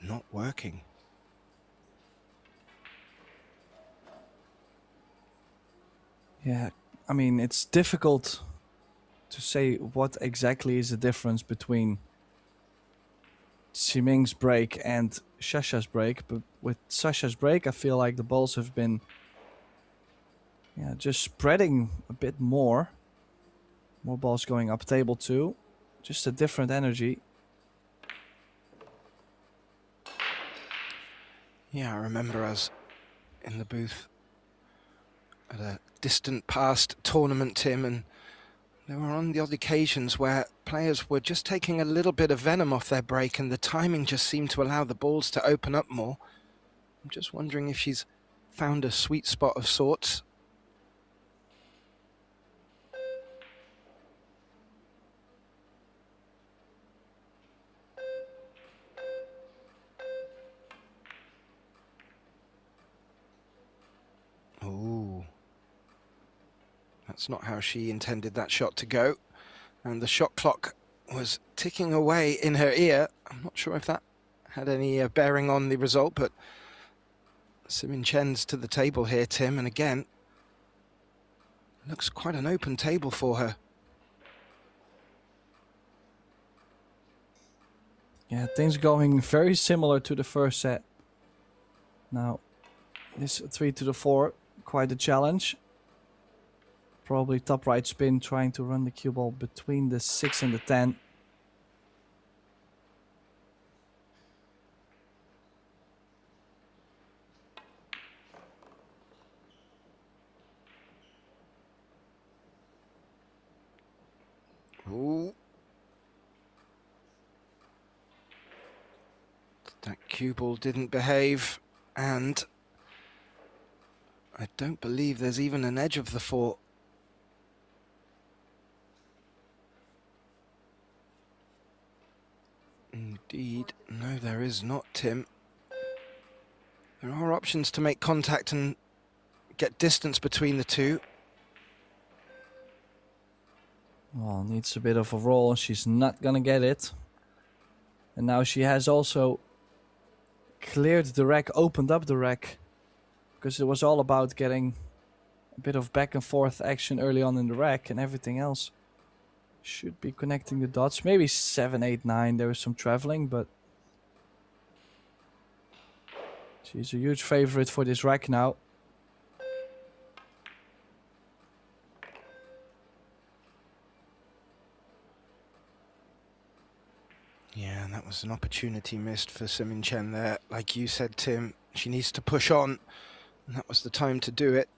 Not working. Yeah, I mean, it's difficult to say what exactly is the difference between Ximing's break and Shasha's break, but with Shasha's break, I feel like the balls have been just spreading a bit more. More balls going up table 2. Just a different energy. Yeah, I remember us in the booth at a distant past tournament, Tim, and there were on the odd occasions where players were just taking a little bit of venom off their break and the timing just seemed to allow the balls to open up more. I'm just wondering if she's found a sweet spot of sorts. Ooh. That's not how she intended that shot to go. And the shot clock was ticking away in her ear. I'm not sure if that had any bearing on the result, but Simin Chen's to the table here, Tim, and again, looks quite an open table for her. Yeah, things going very similar to the first set. Now, this 3-4, quite a challenge. Probably top right spin, trying to run the cue ball between the 6 and the 10. Ooh. That cue ball didn't behave, and I don't believe there's even an edge of the 4. Indeed, no, there is not, Tim. There are options to make contact and get distance between the 2. Well, needs a bit of a roll. She's not gonna get it. And now she has also cleared the rack, opened up the rack, because it was all about getting a bit of back and forth action early on in the rack, and everything else should be connecting the dots. Maybe 7, 8, 9. There was some traveling, but she's a huge favorite for this rack now. Yeah, and that was an opportunity missed for Simin Chen there. Like you said, Tim, she needs to push on, and that was the time to do it.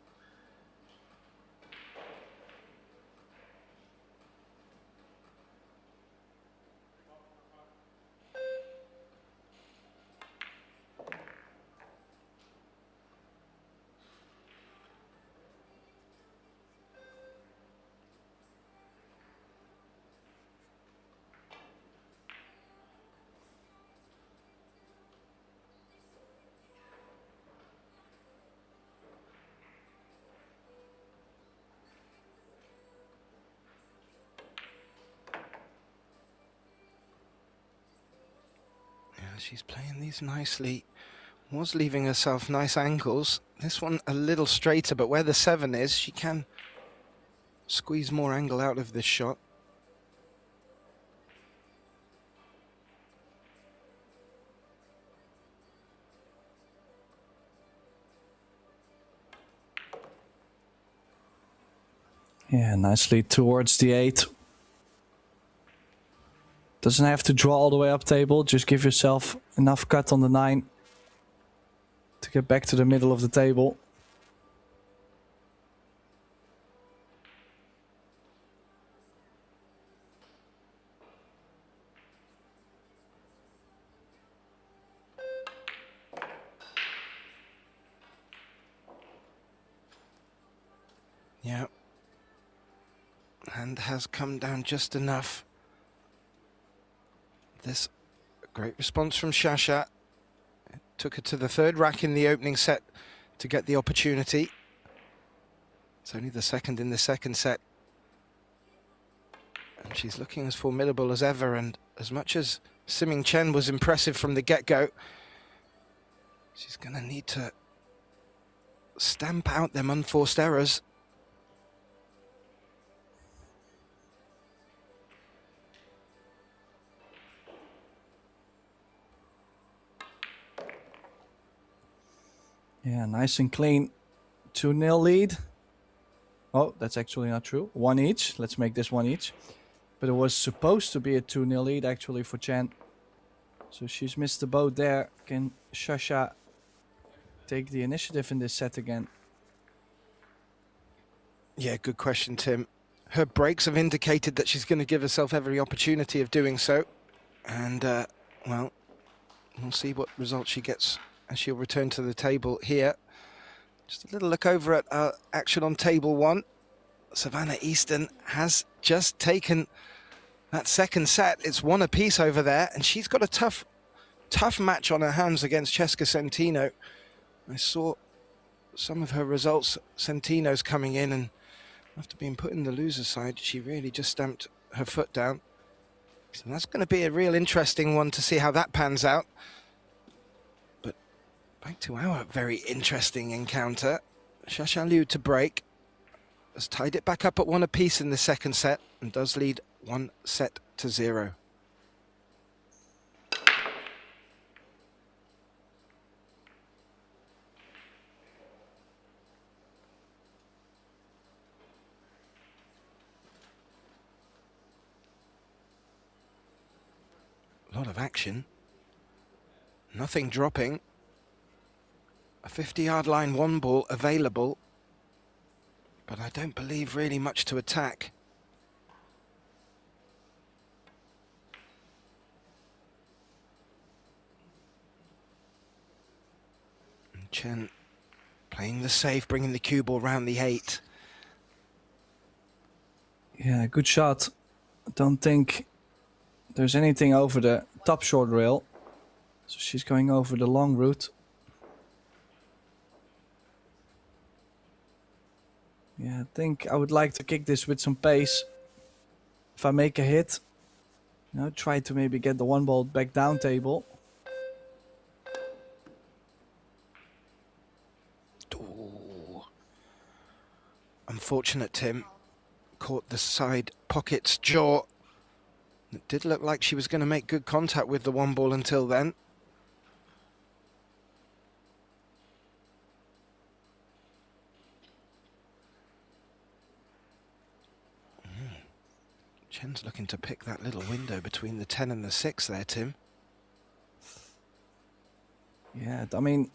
She's playing these nicely. Was leaving herself nice angles. This one a little straighter, but where the 7 is, she can squeeze more angle out of this shot. Yeah, nicely towards the 8. Doesn't have to draw all the way up table. Just give yourself enough cut on the 9. to get back to the middle of the table. Yeah. Hand has come down just enough. This great response from Shasha. It took her to the third rack in the opening set to get the opportunity. It's only the second in the second set. And she's looking as formidable as ever. And as much as Siming Chen was impressive from the get-go, she's going to need to stamp out them unforced errors. Yeah, nice and clean. 2-0 lead. Oh, that's actually not true. 1 each. Let's make this 1 each. But it was supposed to be a 2-0 lead actually for Chen. So she's missed the boat there. Can Shasha take the initiative in this set again? Yeah, good question, Tim. Her breaks have indicated that she's going to give herself every opportunity of doing so. And, well, we'll see what result she gets as she'll return to the table here. Just a little look over at action on table 1. Savannah Easton has just taken that second set. It's 1 apiece over there, and she's got a tough match on her hands against Cesca Centino. I saw some of her results. Centino's coming in, and after being put in the loser's side, she really just stamped her foot down. So that's going to be a real interesting one to see how that pans out. But back to our very interesting encounter. Shasha Liu to break. Has tied it back up at 1 apiece in the second set and does lead 1-0. A lot of action. Nothing dropping. A 50-yard line 1 ball available. But I don't believe really much to attack. And Chen playing the safe, bringing the cue ball round the 8. Yeah, good shot. I don't think there's anything over the top short rail. So she's going over the long route. Yeah, I think I would like to kick this with some pace. If I make a hit, you know, try to maybe get the 1 ball back down table. Ooh. Unfortunate, Tim. Caught the side pocket's jaw. It did look like she was going to make good contact with the 1 ball until then. Chen's looking to pick that little window between the 10 and the 6 there, Tim. Yeah, I mean,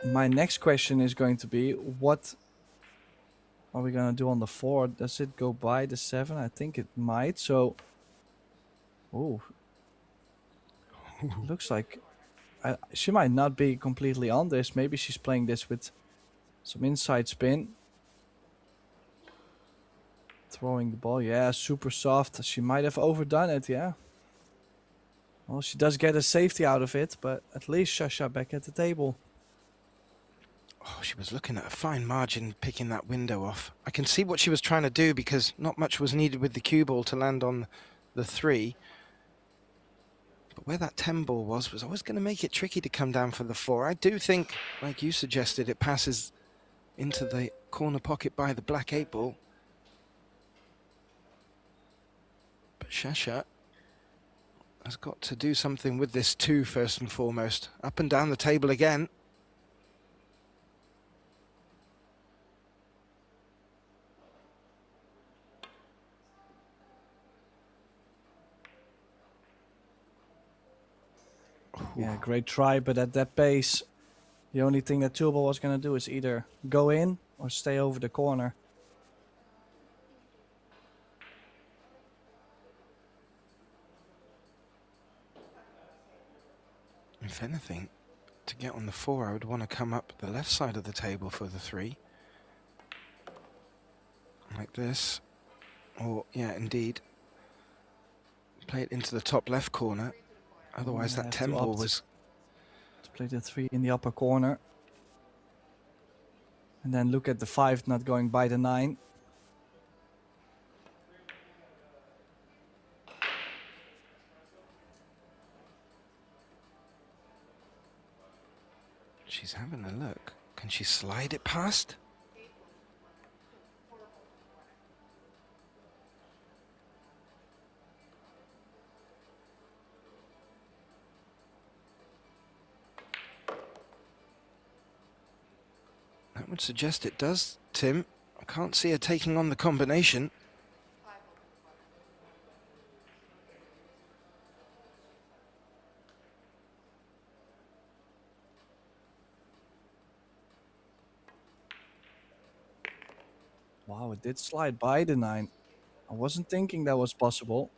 my next question is going to be, what are we going to do on the 4? Does it go by the 7? I think it might, so... Oh. Looks like she might not be completely on this. Maybe she's playing this with some inside spin. Throwing the ball, yeah, super soft. She might have overdone it, yeah. Well, she does get a safety out of it, but at least Shasha back at the table. Oh, she was looking at a fine margin, picking that window off. I can see what she was trying to do because not much was needed with the cue ball to land on the 3. But where that 10 ball was always going to make it tricky to come down for the 4. I do think, like you suggested, it passes into the corner pocket by the black 8 ball. But Shasha has got to do something with this 2 first and foremost. Up and down the table again. Yeah, great try, but at that pace, The only thing that two ball was going to do is either go in or stay over the corner. If anything, to get on the 4, I would want to come up the left side of the table for the 3. Like this. Or, yeah, indeed. Play it into the top left corner. Otherwise, that 10 ball was... To play the 3 in the upper corner. And then look at the 5 not going by the 9. She's having a look. Can she slide it past? That would suggest it does, Tim. I can't see her taking on the combination. Wow, it did slide by the 9. I wasn't thinking that was possible.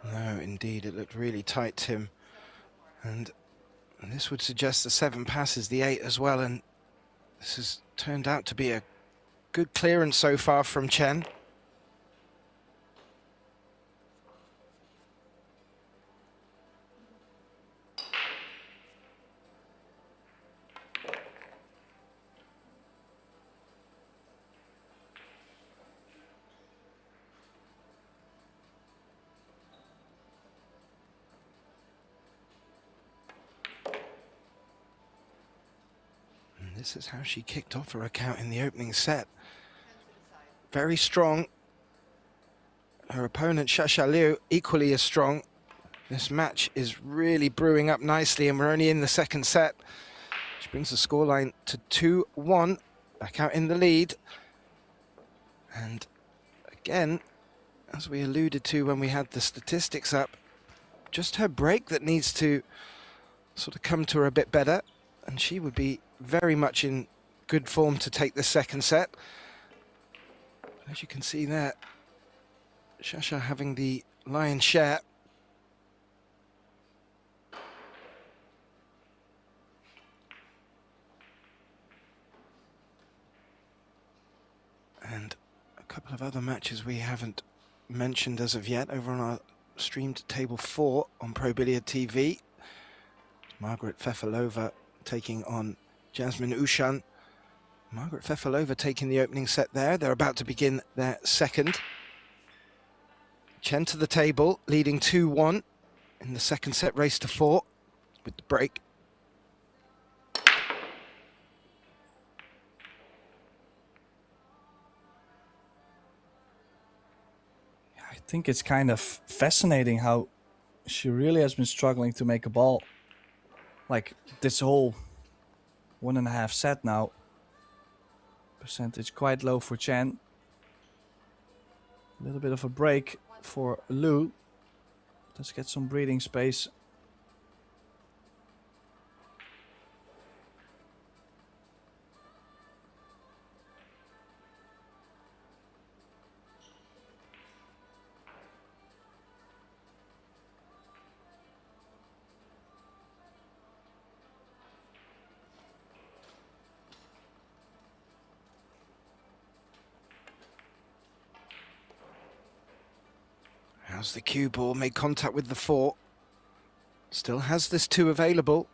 No, indeed, it looked really tight, Tim. And this would suggest the 7 passes the 8 as well, and this has turned out to be a good clearance so far from Chen. This is how she kicked off her account in the opening set. Very strong. Her opponent, Shasha Liu, equally as strong. This match is really brewing up nicely, and we're only in the second set. She brings the scoreline to 2-1, back out in the lead. And again, as we alluded to when we had the statistics up, just her break that needs to sort of come to her a bit better, and she would be very much in good form to take the second set. As you can see there, Shasha having the lion's share. And a couple of other matches we haven't mentioned as of yet over on our streamed table 4 on Pro Billiard TV. Margaret Fefalova taking on Jasmine Ushan. Margaret Fefalova taking the opening set there. They're about to begin their second. Chen to the table, leading 2-1 in the second set, race to 4 with the break. I think it's kind of fascinating how she really has been struggling to make a ball. Like this whole 1.5 set now. Percentage quite low for Chen. A little bit of a break for Liu. Let's get some breathing space. How's the cue ball? Made contact with the 4. Still has this 2 available.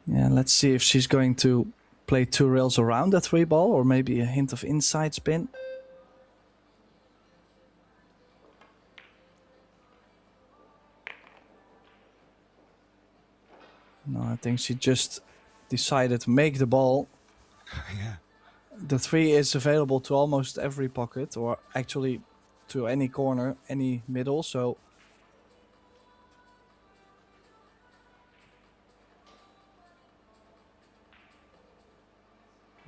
Yeah, let's see if she's going to play 2 rails around the 3 ball or maybe a hint of inside spin. No, I think she just decided to make the ball. Yeah. The 3 is available to almost every pocket, or actually to any corner, any middle, so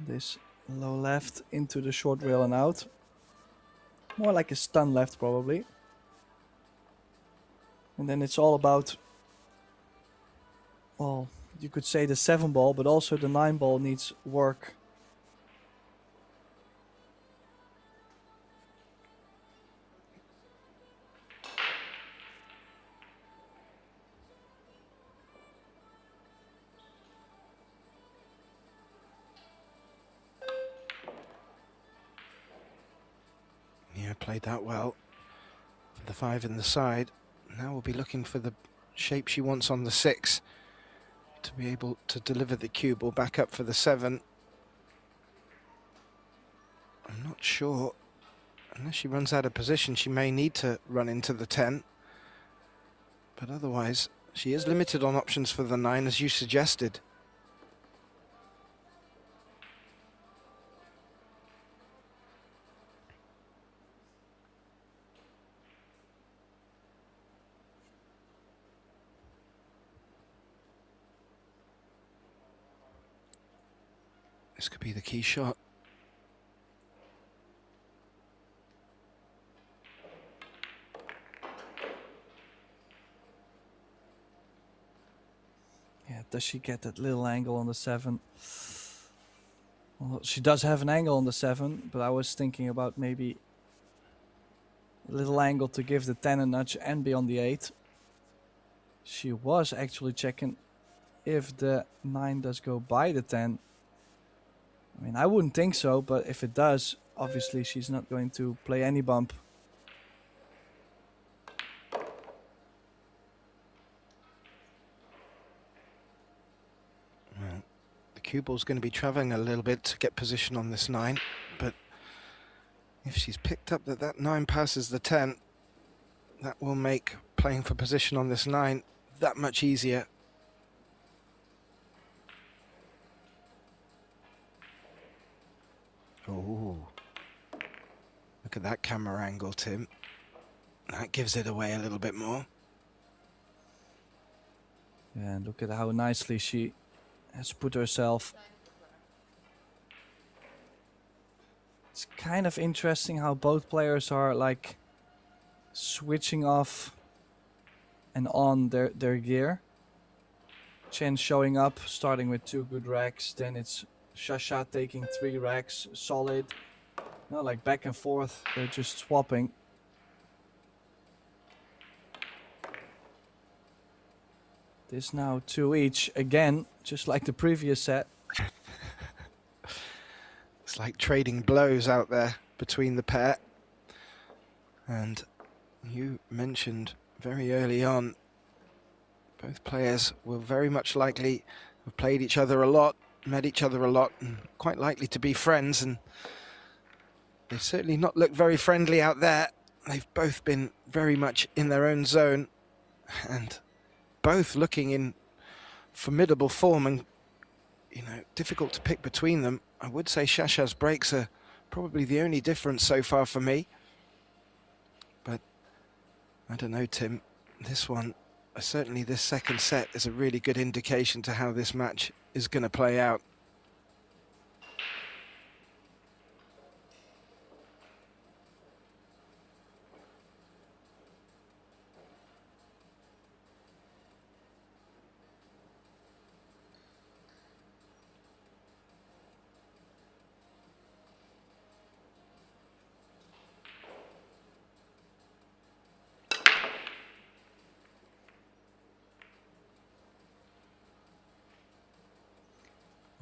this low left into the short rail and out. More like a stun left probably. And then it's all about, well, you could say the 7 ball, but also the 9 ball needs work. Yeah, played that well for the 5 in the side. Now we'll be looking for the shape she wants on the 6 to be able to deliver the cue ball back up for the 7. I'm not sure. Unless she runs out of position, she may need to run into the 10. But otherwise, she is limited on options for the 9, as you suggested. This could be the key shot. Yeah, does she get that little angle on the 7? Well, she does have an angle on the 7, but I was thinking about maybe a little angle to give the 10 a nudge and be on the 8. She was actually checking if the 9 does go by the 10. I mean, I wouldn't think so, but if it does, obviously she's not going to play any bump. Well, the cue ball's going to be travelling a little bit to get position on this 9, but if she's picked up that 9 passes the 10, that will make playing for position on this 9 that much easier. Oh, look at that camera angle, Tim. That gives it away a little bit more. Yeah, and look at how nicely she has put herself. It's kind of interesting how both players are like switching off and on their gear. Chen showing up, starting with 2 good racks, then it's Shasha taking 3 racks, solid. No, like back and forth, they're just swapping. This now 2 each again, just like the previous set. It's like trading blows out there between the pair. And you mentioned very early on, both players were very much likely have played each other a lot, met each other a lot, and quite likely to be friends. And they've certainly not looked very friendly out there. They've both been very much in their own zone, and both looking in formidable form, and difficult to pick between them. I would say Shasha's breaks are probably the only difference so far for me. But I don't know, Tim. This one, certainly this second set, is a really good indication to how this match is going to play out.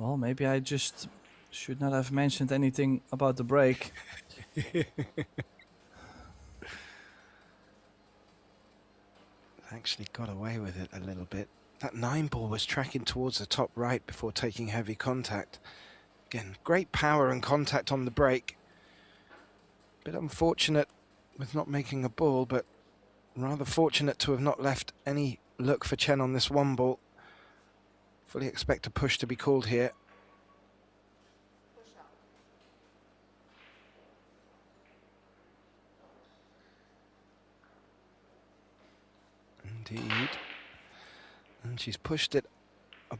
Well, maybe I just should not have mentioned anything about the break. Actually got away with it a little bit. That 9 ball was tracking towards the top right before taking heavy contact. Again, great power and contact on the break. Bit unfortunate with not making a ball, but rather fortunate to have not left any look for Chen on this 1 ball. Fully expect a push to be called here. And she's pushed it a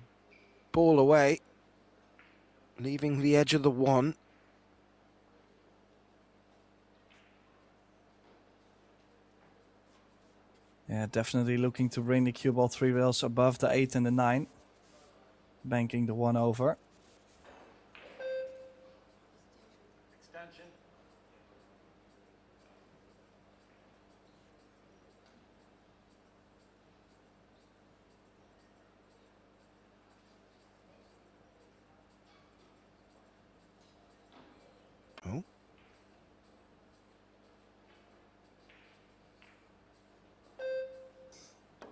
ball away, leaving the edge of the one. Yeah, definitely looking to bring the cue ball 3 rails above the 8 and the 9. Banking the 1 over. Extension. Oh.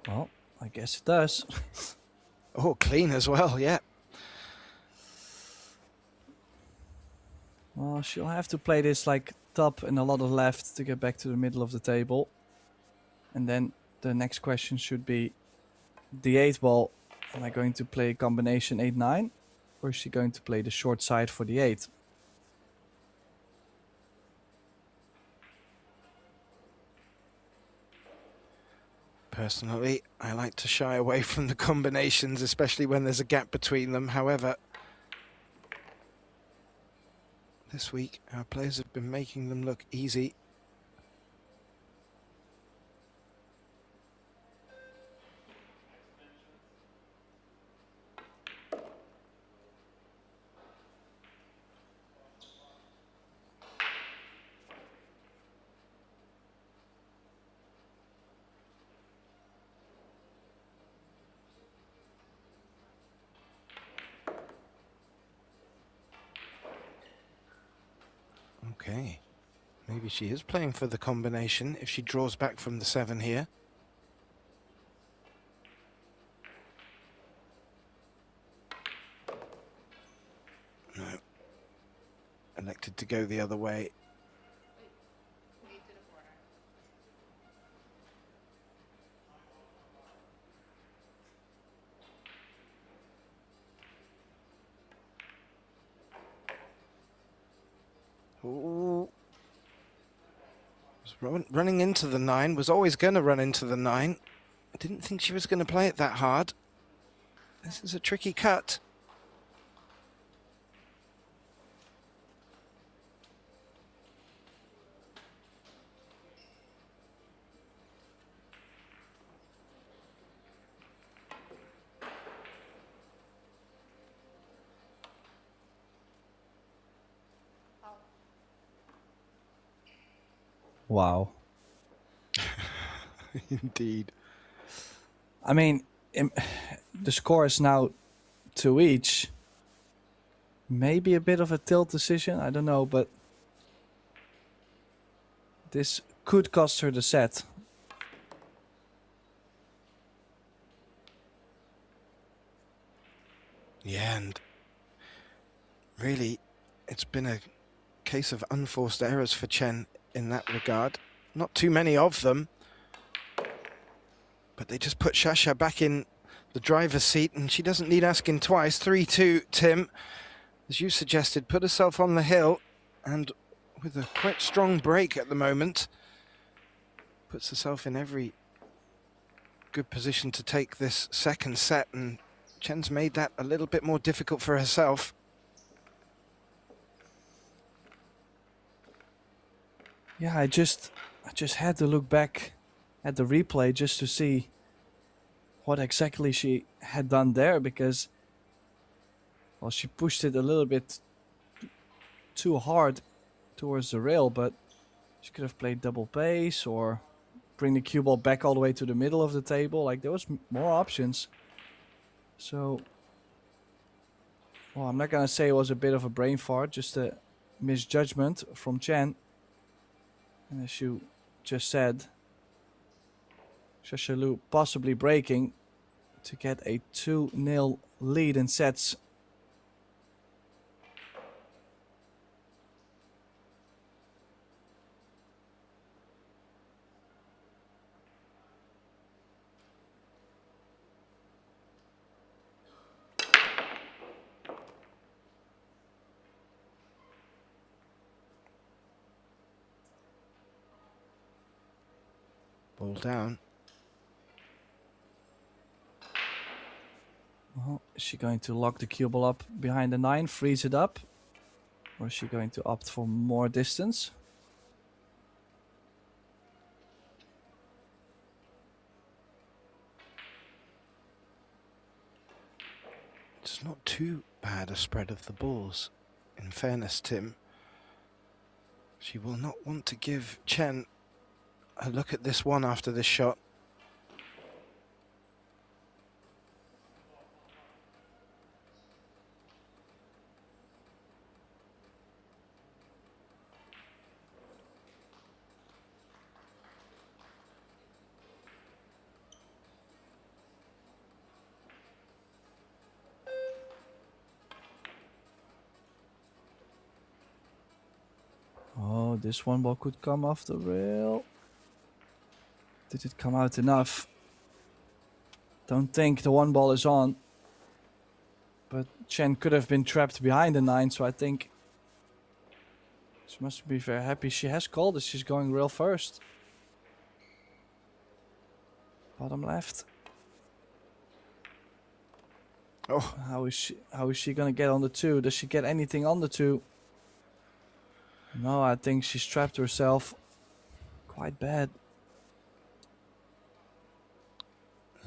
Well, I guess it does. Oh, clean as well, yeah. Well, she'll have to play this like top and a lot of left to get back to the middle of the table. And then the next question should be the 8 ball. Am I going to play combination 8-9? Or is she going to play the short side for the 8? Personally, I like to shy away from the combinations, especially when there's a gap between them. However, this week our players have been making them look easy. Okay, maybe she is playing for the combination if she draws back from the 7 here. No. Elected to go the other way. Ooh. Was running into the 9, was always going to run into the 9. I didn't think she was going to play it that hard. This is a tricky cut. Wow. Indeed. I mean, the score is now 2 each. Maybe a bit of a tilt decision, I don't know, but this could cost her the set. Yeah, and really, it's been a case of unforced errors for Chen in that regard. Not too many of them, but they just put Shasha back in the driver's seat, and she doesn't need asking twice. 3-2, Tim, as you suggested, put herself on the hill, and with a quite strong break at the moment, puts herself in every good position to take this second set, and Chen's made that a little bit more difficult for herself. Yeah, I just had to look back at the replay just to see what exactly she had done there, because, well, she pushed it a little bit too hard towards the rail, but she could have played double pace or bring the cue ball back all the way to the middle of the table. Like, there was more options. So, well, I'm not gonna say it was a bit of a brain fart, just a misjudgment from Chen. And as you just said, Shasha Liu possibly breaking to get a 2-0 lead in sets. Ball down. Well, is she going to lock the cue ball up behind the 9, freeze it up? Or is she going to opt for more distance? It's not too bad a spread of the balls. In fairness, Tim, she will not want to give Chen a look at this one after this shot. Oh, this one ball could come off the rail. Did it come out enough? Don't think the one ball is on. But Chen could have been trapped behind the 9, so I think she must be very happy she has called it. She's going rail first. Bottom left. Oh, How is she gonna get on the 2? Does she get anything on the 2? No, I think she's trapped herself quite bad.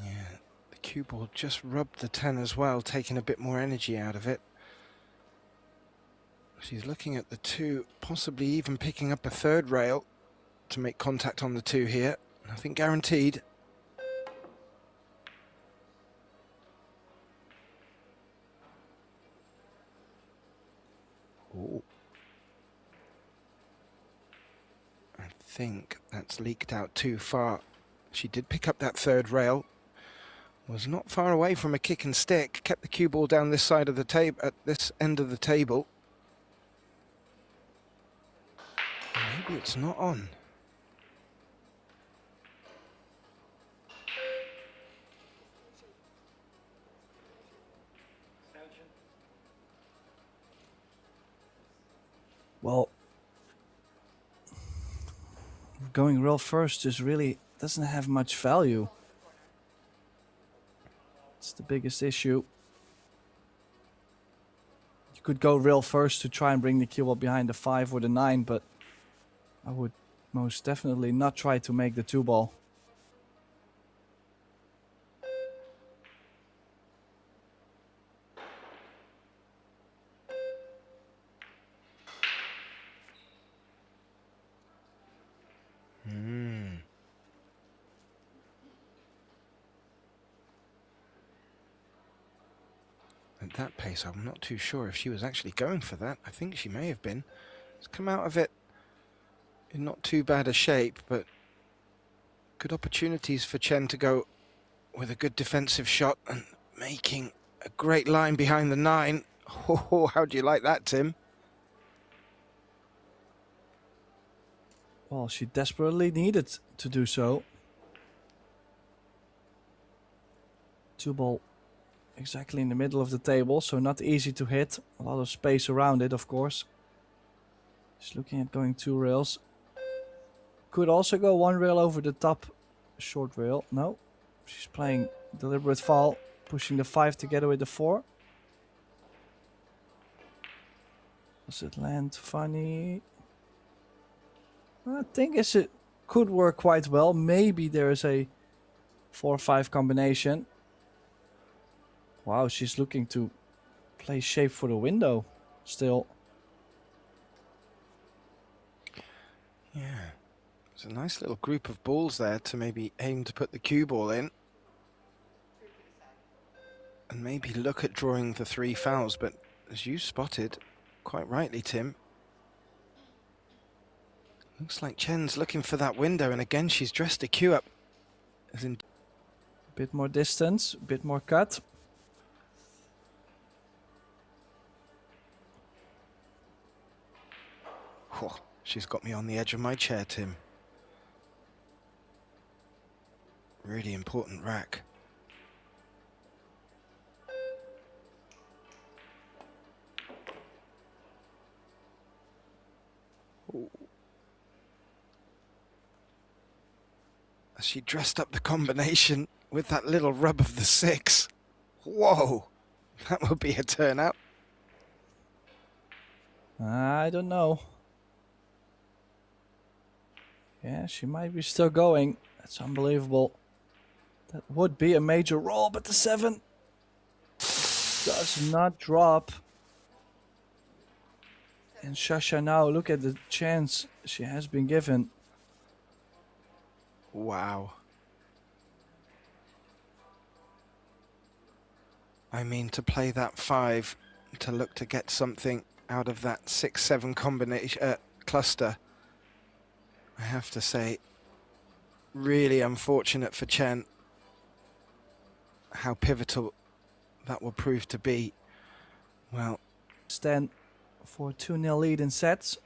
yeah. The cue ball just rubbed the 10 as well, taking a bit more energy out of it. She's looking at the 2, possibly even picking up a third rail to make contact on the 2 here. Nothing guaranteed. Oh. I think that's leaked out too far. She did pick up that third rail. Was not far away from a kick and stick. Kept the cue ball down this side of the table, at this end of the table. Maybe it's not on. Extension. Well, going rail first just really doesn't have much value. It's the biggest issue. You could go rail first to try and bring the cue ball behind the 5 or the 9, but I would most definitely not try to make the 2 ball. At that pace, I'm not too sure if she was actually going for that. I think she may have been. It's come out of it in not too bad a shape, but good opportunities for Chen to go with a good defensive shot and making a great line behind the 9. Oh, how do you like that, Tim? Well, she desperately needed to do so. 2 ball exactly in the middle of the table, so not easy to hit. A lot of space around it, of course. She's looking at going 2 rails. Could also go 1 rail over the top short rail. No, she's playing deliberate fall, pushing the 5 together with the 4. Does it land funny? I think it could work quite well. Maybe there is a 4-5 combination. Wow, she's looking to play shape for the window still. Yeah, it's a nice little group of balls there to maybe aim to put the cue ball in. And maybe look at drawing the 3 fouls, but as you spotted, quite rightly, Tim, looks like Chen's looking for that window, and again she's dressed the cue up. As in, Bit more distance, bit more cut. oh, she's got me on the edge of my chair, Tim. Really important rack. Ooh. As she dressed up the combination with that little rub of the 6. Whoa, that would be a turnout. I don't know. Yeah, she might be still going. That's unbelievable. That would be a major roll, but the 7 does not drop. And Shasha now, look at the chance she has been given. Wow. I mean, to play that 5, to look to get something out of that 6-7 combination cluster, I have to say, really unfortunate for Chen. How pivotal that will prove to be. Well, Stand for 2-0 lead in sets.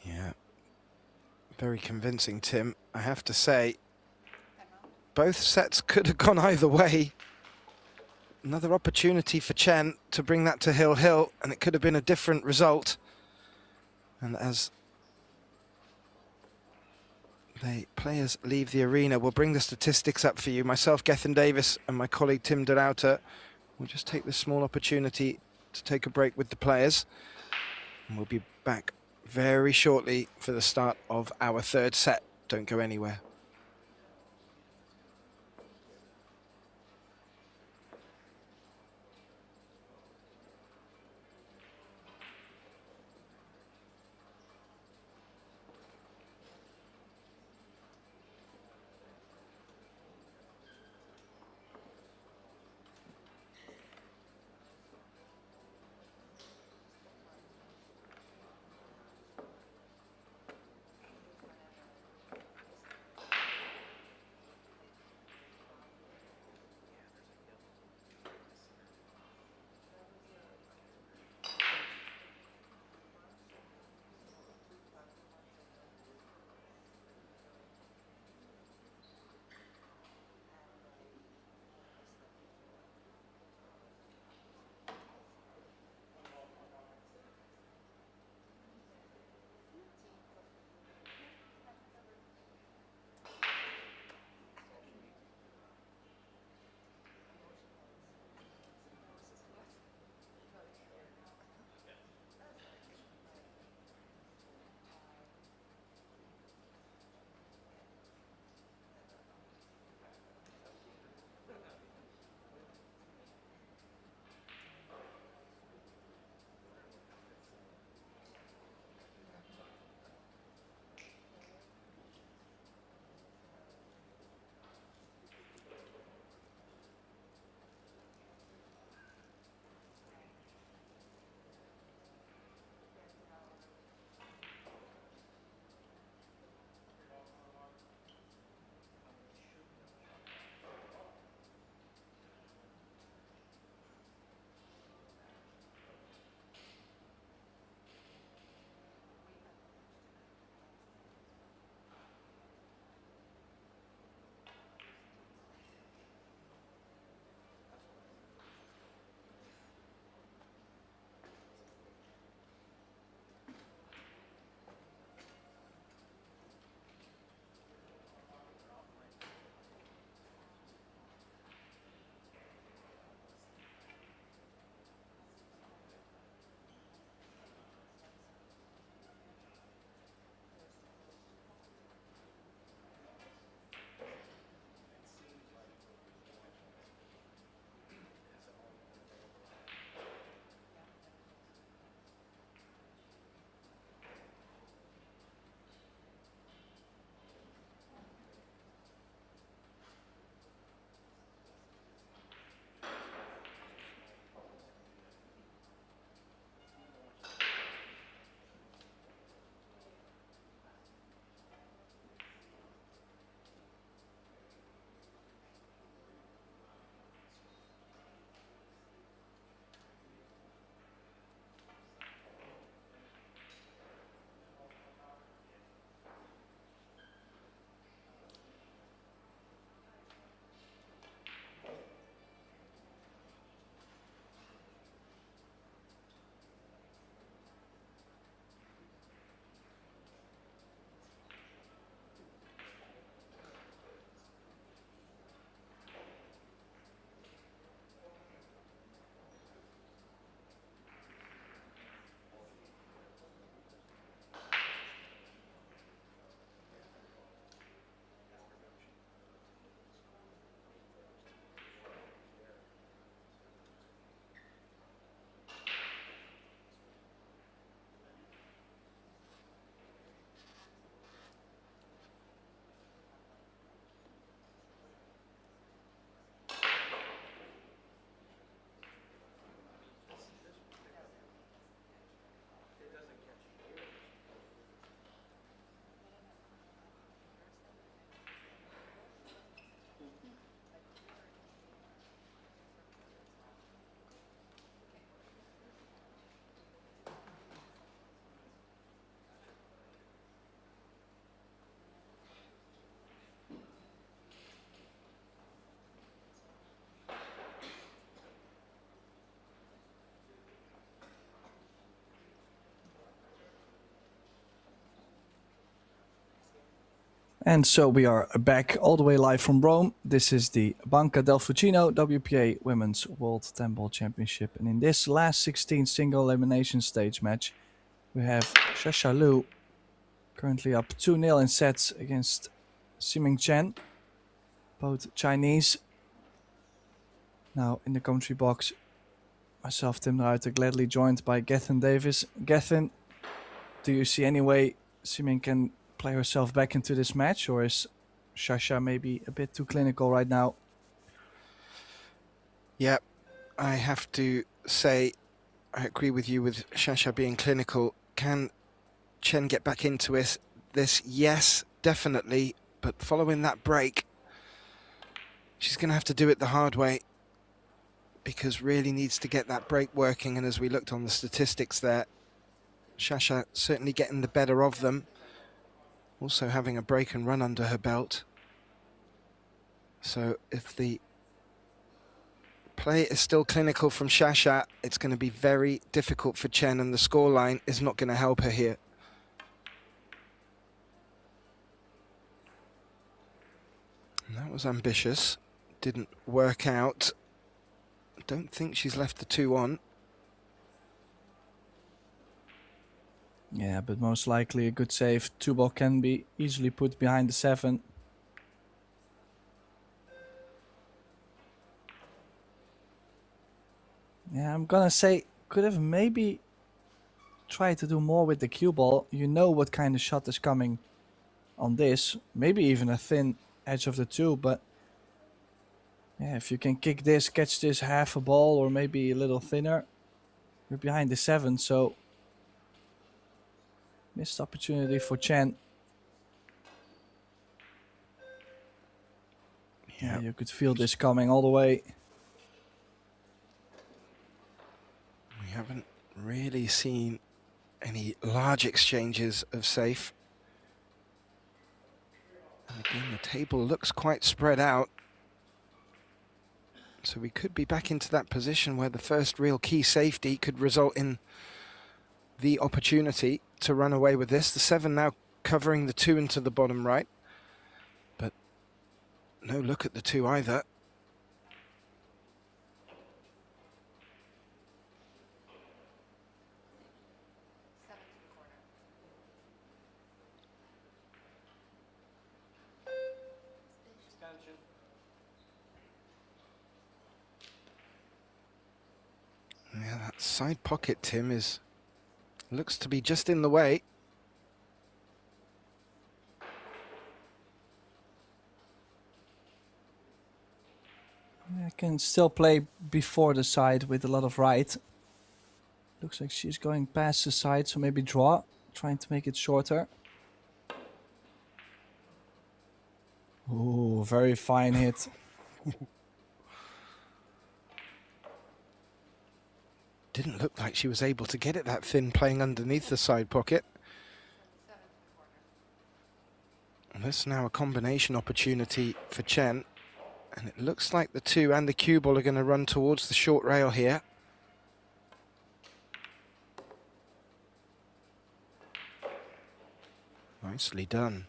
yeah, very convincing, Tim. I have to say, both sets could have gone either way. Another opportunity for Chen to bring that to Hill, and it could have been a different result. And as the players leave the arena, we'll bring the statistics up for you. Myself, Gethin Davis, and my colleague Tim de Ruyter will just take this small opportunity to take a break with the players. And we'll be back very shortly for the start of our 3rd set. Don't go anywhere. And so we are back all the way live from Rome. This is the Banca del Fucino WPA Women's World 10 Ball Championship. And in this last 16 single elimination stage match, we have Shasha Liu currently up 2-0 in sets against Chen, both Chinese. Now in the commentary box, myself, Tim Ruiter, gladly joined by Gethin Davis. Gethin, do you see any way Siming can play herself back into this match, or is Shasha maybe a bit too clinical right now? Yeah, I have to say, I agree with you with Shasha being clinical. Can Chen get back into this? Yes, definitely. But following that break, she's going to have to do it the hard way, because really needs to get that break working. And as we looked on the statistics there, Shasha certainly getting the better of them. Also having a break and run under her belt. So if the play is still clinical from Shasha, it's going to be very difficult for Chen, and the scoreline is not going to help her here. And that was ambitious. Didn't work out. Don't think she's left the 2 on. Yeah, but most likely a good save. 2-ball can be easily put behind the 7. Yeah, I'm gonna say could have maybe tried to do more with the cue ball. You know what kind of shot is coming on this. Maybe even a thin edge of the 2, but yeah, if you can kick this, catch this half a ball or maybe a little thinner, you're behind the 7, so missed opportunity for Chen. Yeah, you could feel this coming all the way. We haven't really seen any large exchanges of safe. And again, the table looks quite spread out. So we could be back into that position where the first real key safety could result in the opportunity to run away with this. The 7 now covering the 2 into the bottom right. But no look at the 2 either. Extension. Yeah, that side pocket, Tim, looks to be just in the way. I can still play before the side with a lot of right. Looks like she's going past the side, so maybe draw, trying to make it shorter. Ooh, very fine hit. Didn't look like she was able to get it that thin playing underneath the side pocket. And this now a combination opportunity for Chen. And it looks like the 2 and the cue ball are going to run towards the short rail here. Nicely done.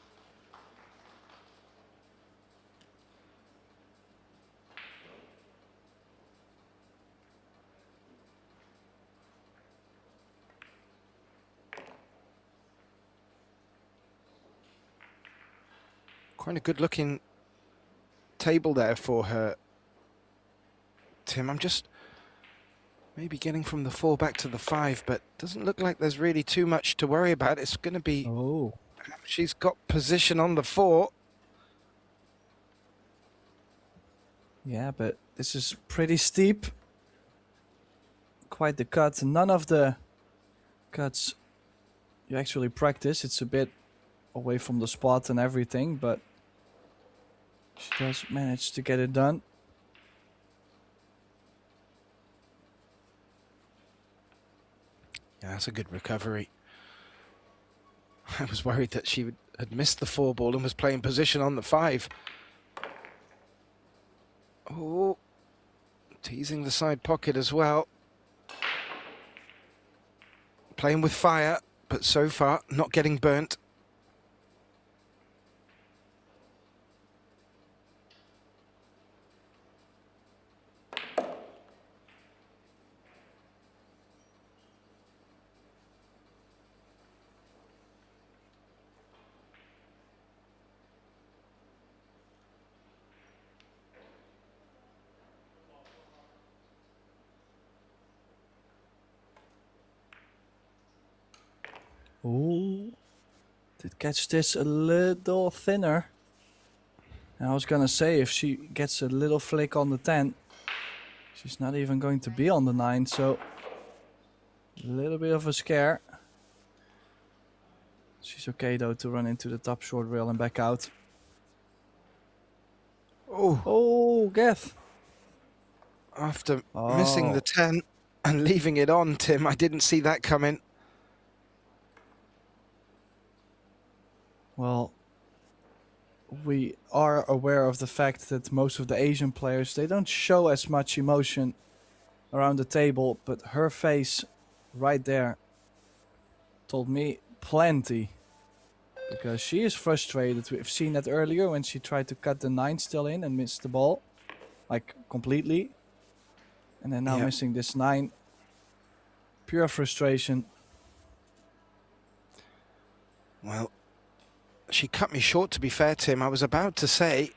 Quite a good looking table there for her, Tim. I'm just maybe getting from the 4 back to the 5, but doesn't look like there's really too much to worry about. It's going to be... Oh. She's got position on the 4. Yeah, but this is pretty steep. Quite the cut. None of the cuts you actually practice. It's a bit away from the spot and everything, but she does manage to get it done. Yeah, that's a good recovery. I was worried that she had missed the 4 ball and was playing position on the 5. Oh, teasing the side pocket as well. Playing with fire, but so far not getting burnt. Ooh. Did catch this a little thinner. And I was gonna say, if she gets a little flick on the 10, she's not even going to be on the 9, so a little bit of a scare. She's okay though to run into the top short rail and back out. Oh, Geth. After missing the 10 and leaving it on, Tim, I didn't see that coming. Well, we are aware of the fact that most of the Asian players, they don't show as much emotion around the table, but her face right there told me plenty, because she is frustrated. We've seen that earlier when she tried to cut the 9 still in and missed the ball, like completely. And then now missing this 9. Pure frustration. Well, she cut me short, to be fair, Tim. I was about to say,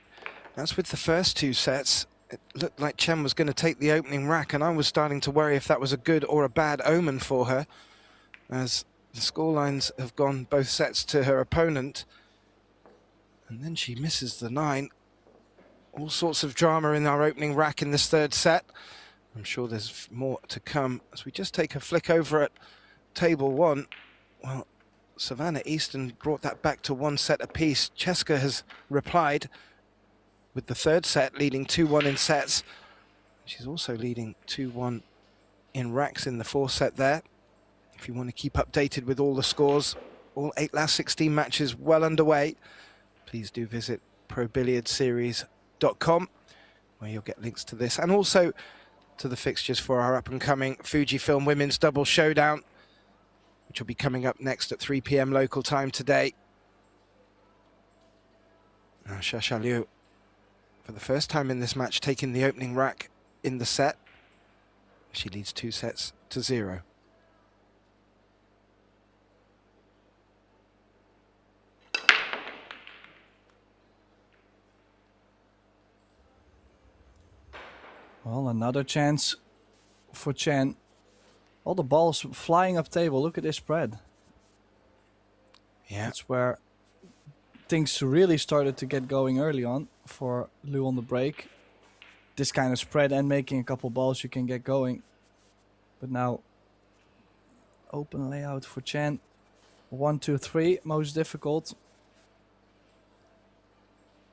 that's with the first 2 sets. It looked like Chen was going to take the opening rack, and I was starting to worry if that was a good or a bad omen for her, as the scorelines have gone both sets to her opponent. And then she misses the 9. All sorts of drama in our opening rack in this 3rd set. I'm sure there's more to come as we just take a flick over at table 1. Well, Savannah Easton brought that back to 1 set apiece. Cheska has replied with the 3rd set, leading 2-1 in sets. She's also leading 2-1 in racks in the 4th set there. If you want to keep updated with all the scores, all 8 last 16 matches well underway, please do visit probilliardseries.com, where you'll get links to this and also to the fixtures for our up-and-coming Fujifilm Women's Double Showdown, which will be coming up next at 3 p.m. local time today. Now Shasha Liu, for the first time in this match, taking the opening rack in the set. She leads 2 sets to 0. Well, another chance for Chen. All the balls flying up table. Look at this spread. Yeah. That's where things really started to get going early on for Liu on the break. This kind of spread and making a couple balls, you can get going. But now, open layout for Chen. 1, 2, 3, most difficult.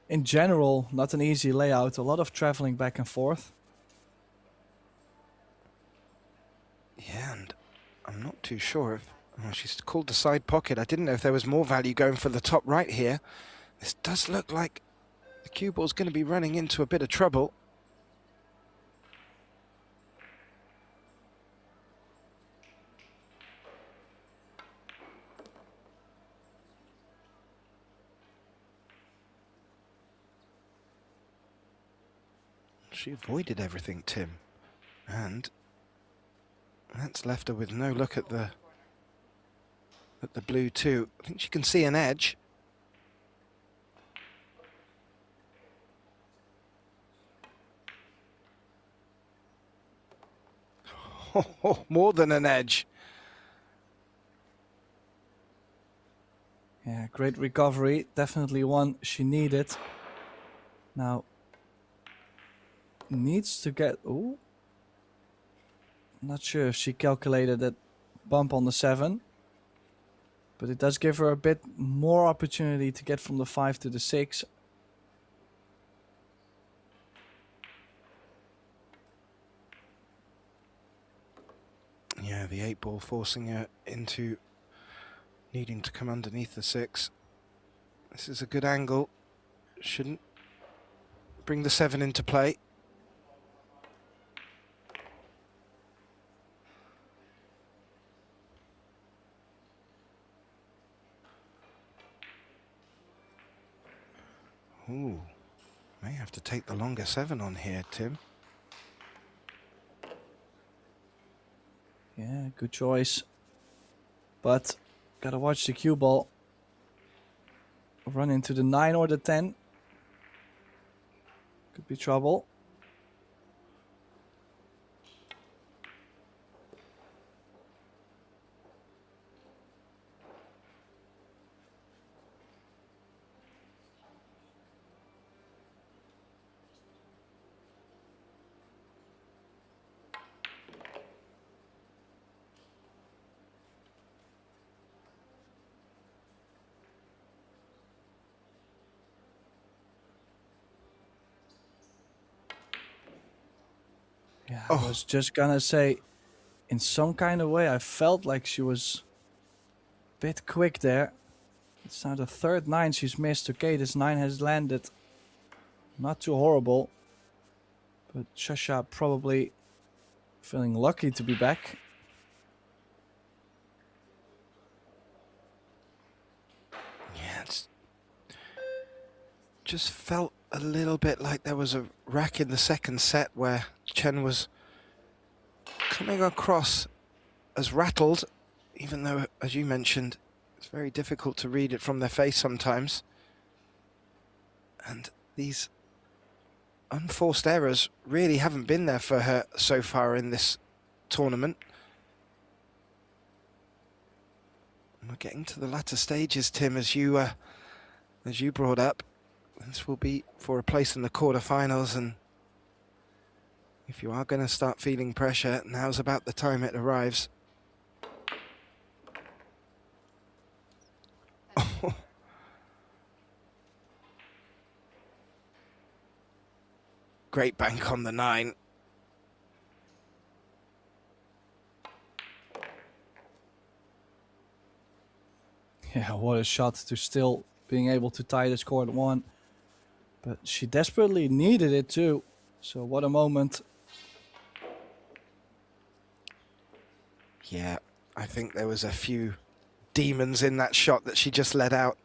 In general, not an easy layout. A lot of traveling back and forth. Yeah, and I'm not too sure if... Oh, she's called the side pocket. I didn't know if there was more value going for the top right here. This does look like the cue ball's going to be running into a bit of trouble. She avoided everything, Tim. And that's left her with no look at the blue too. I think she can see an edge. Oh, more than an edge. Yeah, great recovery. Definitely one she needed. Now, needs to get... Ooh. Not sure if she calculated that bump on the 7. But it does give her a bit more opportunity to get from the 5 to the 6. Yeah, the 8 ball forcing her into needing to come underneath the 6. This is a good angle. Shouldn't bring the 7 into play. Ooh, may have to take the longer 7 on here, Tim. Yeah, good choice. But gotta watch the cue ball. Run into the 9 or the 10. Could be trouble. Yeah, Oh. I was just gonna say, in some kind of way, I felt like she was a bit quick there. It's now the third 9 she's missed. Okay, this 9 has landed. Not too horrible. But Shasha probably feeling lucky to be back. Yeah, it's just felt a little bit like there was a rack in the second set where Chen was coming across as rattled, even though, as you mentioned, it's very difficult to read it from their face sometimes. And these unforced errors really haven't been there for her so far in this tournament. And we're getting to the latter stages, Tim, as you brought up. This will be for a place in the quarterfinals, and if you are going to start feeling pressure, now's about the time it arrives. Great bank on the 9. Yeah, what a shot to still being able to tie the score at 1. But she desperately needed it too. So what a moment. Yeah, I think there was a few demons in that shot that she just let out.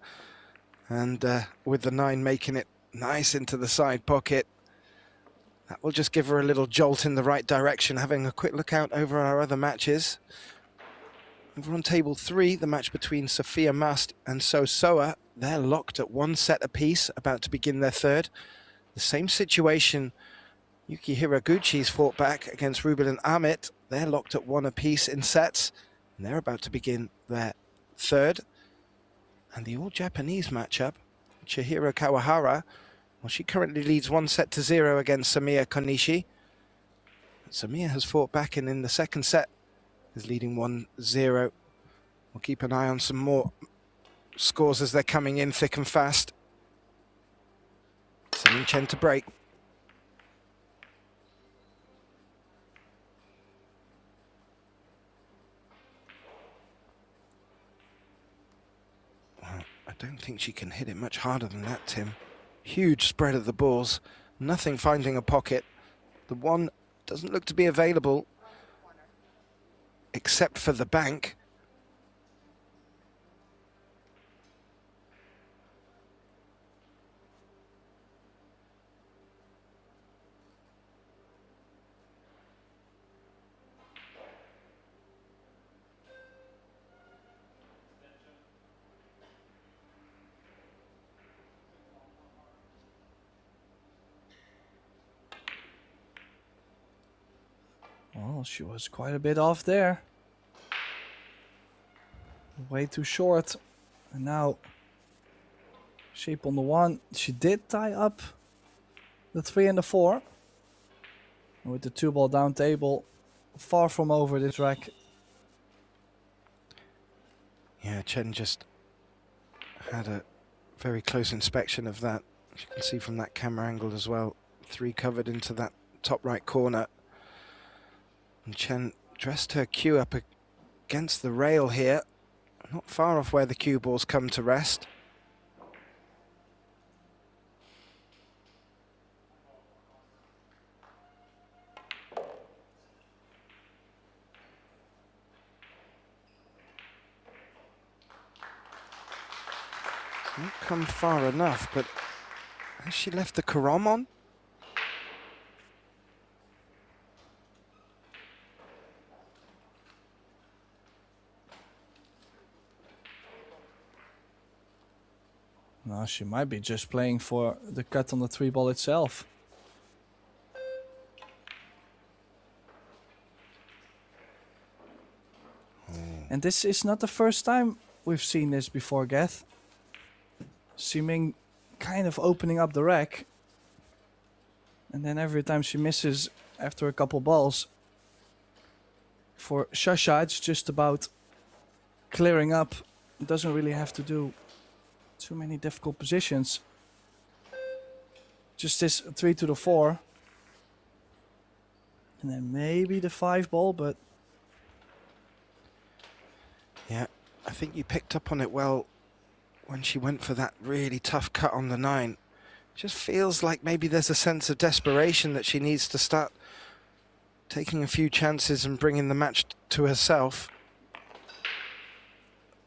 And with the 9 making it nice into the side pocket, that will just give her a little jolt in the right direction. Having a quick look out over our other matches. Over on table 3, the match between Sophia Mast and Soa. They're locked at 1 set apiece, about to begin their third. The same situation, Yuki Hiraguchi's fought back against Rubin and Amit. They're locked at 1 apiece in sets, and they're about to begin their third. And the all-Japanese matchup, Chihiro Kawahara, well, she currently leads 1-0 against Samiya Konishi. Samiya has fought back and in the second set is leading 1-0. We'll keep an eye on some more scores as they're coming in thick and fast. Sending Chen to break. Well, I don't think she can hit it much harder than that, Tim. Huge spread of the balls, nothing finding a pocket. The 1 doesn't look to be available except for the bank. Well, she was quite a bit off there. Way too short. And now, shape on the 1. She did tie up the 3 and the 4. And with the 2 ball down table, far from over this rack. Yeah, Chen just had a very close inspection of that. As you can see from that camera angle as well. 3 covered into that top right corner. And Chen dressed her cue up against the rail here. Not far off where the cue balls come to rest. Not come far enough, but has she left the carom on? No, she might be just playing for the cut on the 3 ball itself. And this is not the first time we've seen this before, Geth. Seeming kind of opening up the rack. And then every time she misses after a couple balls. For Shasha, it's just about clearing up. It doesn't really have to do too many difficult positions. Just this 3 to the 4. And then maybe the 5 ball, but Yeah, I think you picked up on it well when she went for that really tough cut on the 9. Just feels like maybe there's a sense of desperation that she needs to start taking a few chances and bringing the match to herself.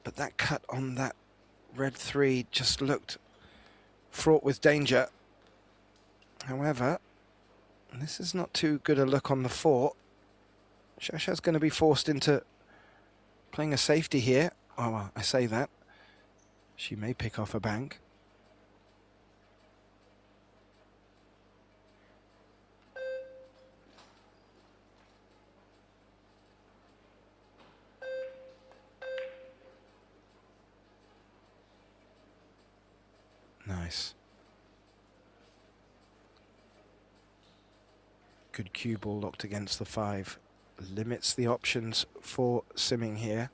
But that cut on that red 3 just looked fraught with danger. However, this is not too good a look on the 4. Shasha's going to be forced into playing a safety here. Oh, well, I say that. She may pick off a bank. Nice. Good cue ball locked against the 5. Limits the options for simming here.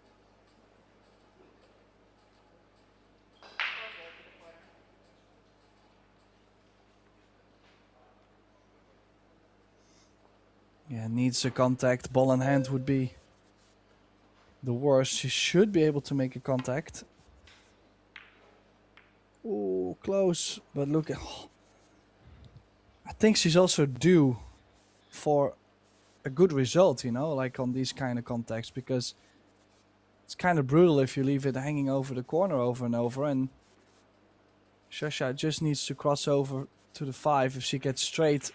yeah, needs a contact. Ball in hand would be the worst. She should be able to make a contact. Oh, close. But look, I think she's also due for a good result, you know, like on these kind of contacts, because it's kind of brutal if you leave it hanging over the corner over and over. And Shasha just needs to cross over to the 5. If she gets straight,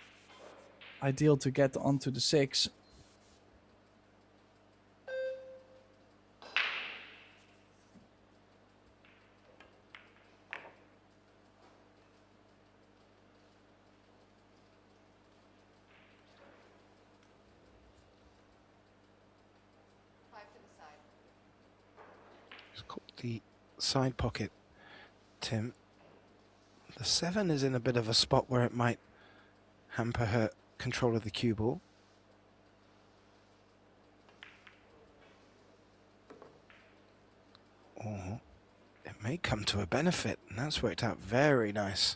ideal to get onto the 6. Just caught the side pocket, Tim. The 7 is in a bit of a spot where it might hamper her control of the cue ball. Or it may come to a benefit, and that's worked out very nice.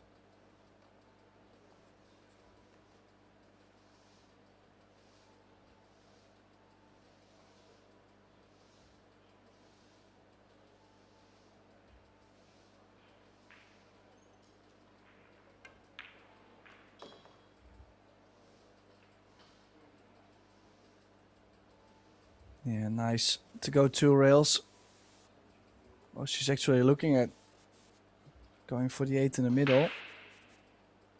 Yeah, nice to go 2 rails. Well, she's actually looking at going for the 8 in the middle. I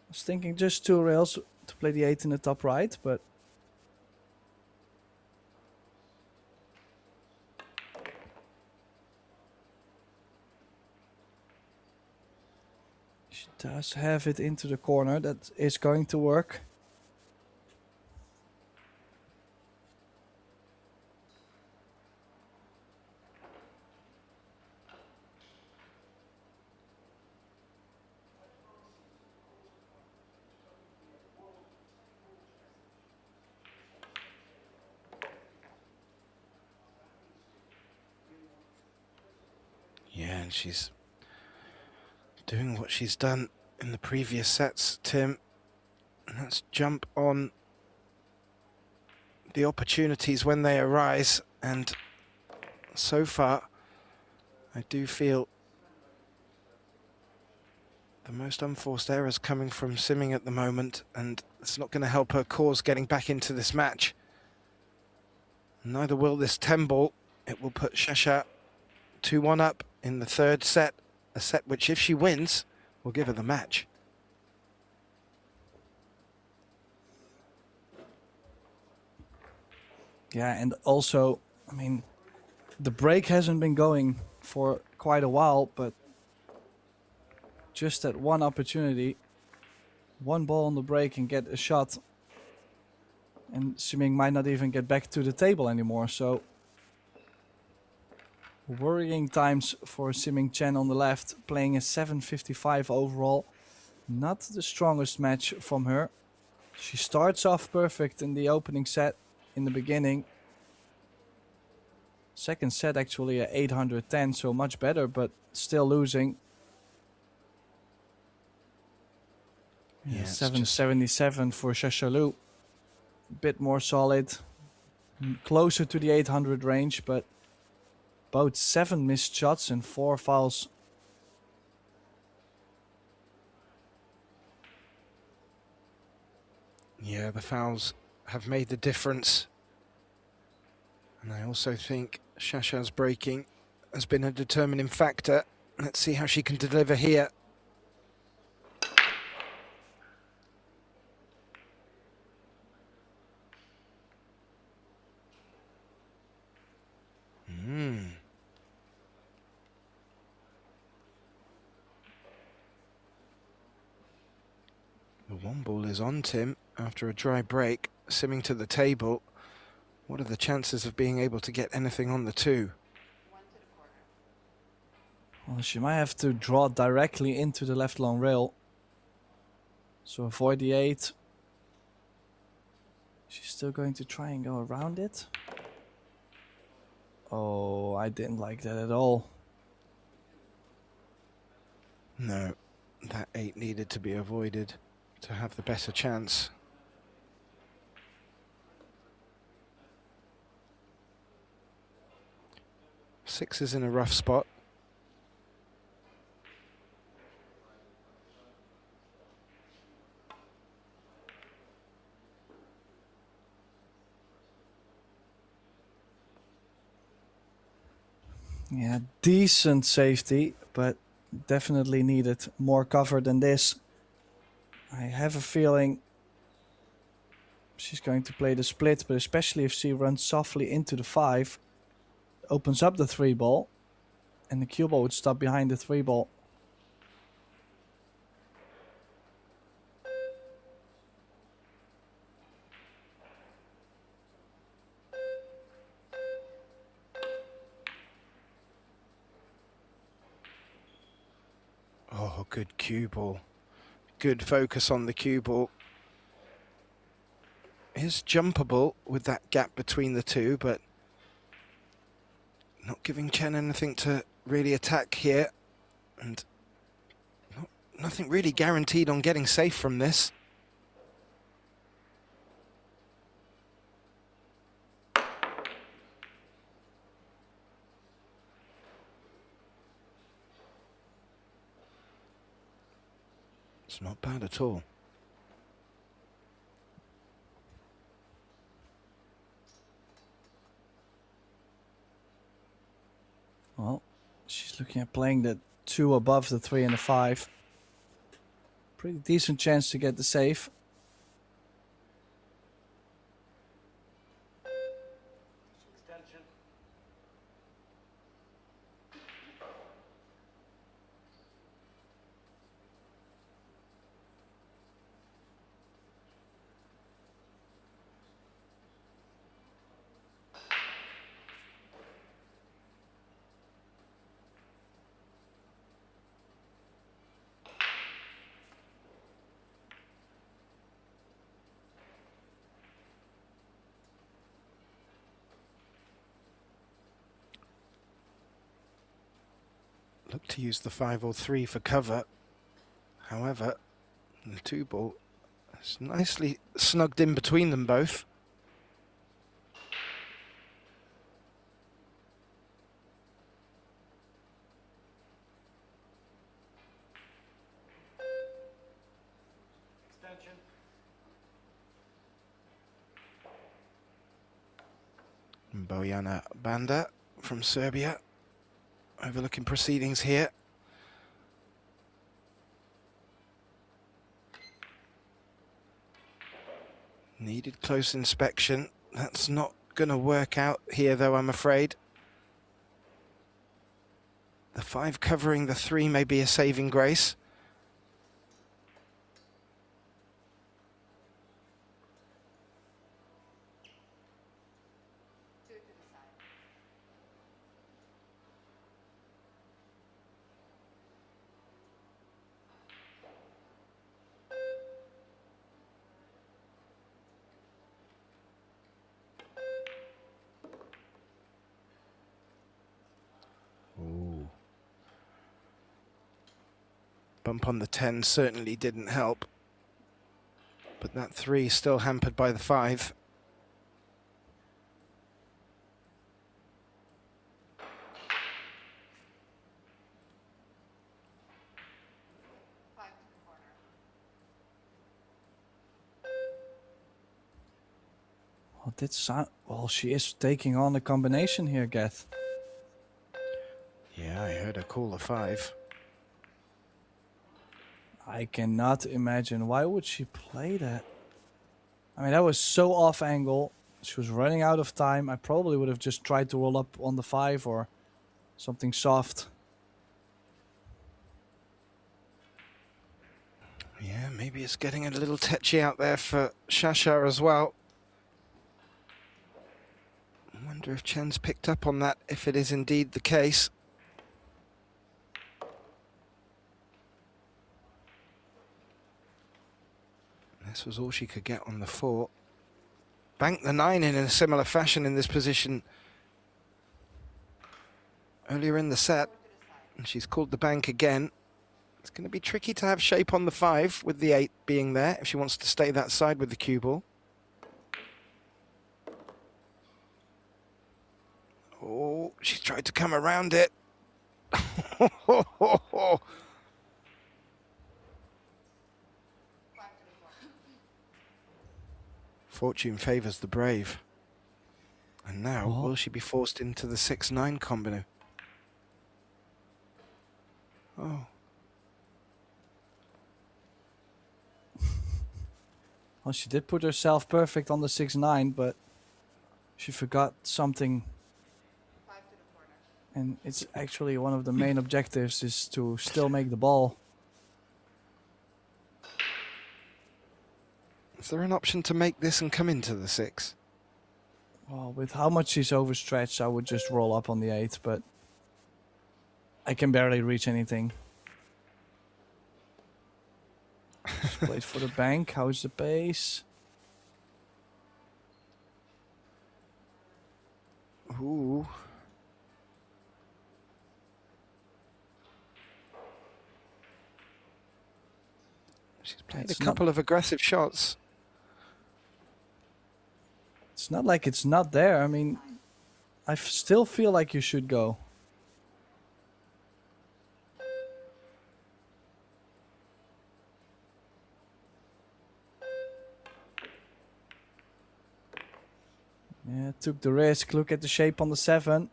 was thinking just 2 rails to play the 8 in the top right, but she does have it into the corner. That is going to work. Yeah, and she's doing what she's done in the previous sets, Tim. And that's jump on the opportunities when they arise. And so far, I do feel the most unforced errors coming from simming at the moment, and it's not going to help her cause getting back into this match. Neither will this 10 ball. It will put Shasha 2-1 up in the 3rd set, a set which, if she wins, will give her the match. Yeah, and also, I mean, the break hasn't been going for quite a while, but just that one opportunity, 1 ball on the break and get a shot, and Siming might not even get back to the table anymore. So worrying times for Siming Chen on the left, playing a 7.55 overall. Not the strongest match from her. She starts off perfect in the opening set in the beginning. Second set actually at 810, so much better, but still losing. Yeah, 777 for Shasha Liu. a bit more solid, closer to the 800 range, but both 7 missed shots and 4 fouls. Yeah, the fouls have made the difference. And I also think Shasha's breaking has been a determining factor. Let's see how she can deliver here. The one ball is on Tim after a dry break, simming to the table. What are the chances of being able to get anything on the 2? Well, she might have to draw directly into the left long rail. So avoid the 8. She's still going to try and go around it. Oh, I didn't like that at all. No, that 8 needed to be avoided to have the better chance. Six is in a rough spot. Yeah, decent safety, but definitely needed more cover than this. I have a feeling she's going to play the split, but especially if she runs softly into the 5, opens up the 3 ball, and the cue ball would stop behind the 3 ball. Oh, good cue ball. Good focus on the cue ball. Is jumpable with that gap between the 2, but not giving Chen anything to really attack here. And nothing really guaranteed on getting safe from this. It's not bad at all. Well, she's looking at playing the 2 above the 3 and the 5. Pretty decent chance to get the save. Extension. Look to use the 5 or 3 for cover. However, the 2 ball is nicely snugged in between them both. Extension. Bojana Banda from Serbia overlooking proceedings here. Needed close inspection. That's not going to work out here though, I'm afraid. The 5 covering the 3 may be a saving grace. Ooh. Bump on the 10 certainly didn't help. But that 3 still hampered by the 5. Well, did well, she is taking on a combination here, Geth. Yeah, I heard her call the 5. I cannot imagine. Why would she play that? I mean, that was so off angle. She was running out of time. I probably would have just tried to roll up on the 5 or something soft. Yeah, maybe it's getting a little tetchy out there for Shasha as well. I wonder if Chen's picked up on that, if it is indeed the case. This was all she could get on the 4. Banked the 9 in a similar fashion in this position earlier in the set. And she's called the bank again. It's going to be tricky to have shape on the 5 with the 8 being there if she wants to stay that side with the cue ball. Oh, she's tried to come around it. Fortune favours the brave. And now, will she be forced into the 6-9 combino? Oh. Well, she did put herself perfect on the 6-9, but she forgot something. And it's actually one of the main objectives is to still make the ball. Is there an option to make this and come into the 6? Well, with how much she's overstretched, I would just roll up on the 8, but I can barely reach anything. Just played for the bank. How's the pace? Ooh. She's played a couple of aggressive shots. It's not like it's not there. I mean, I still feel like you should go. Yeah, took the risk. Look at the shape on the 7.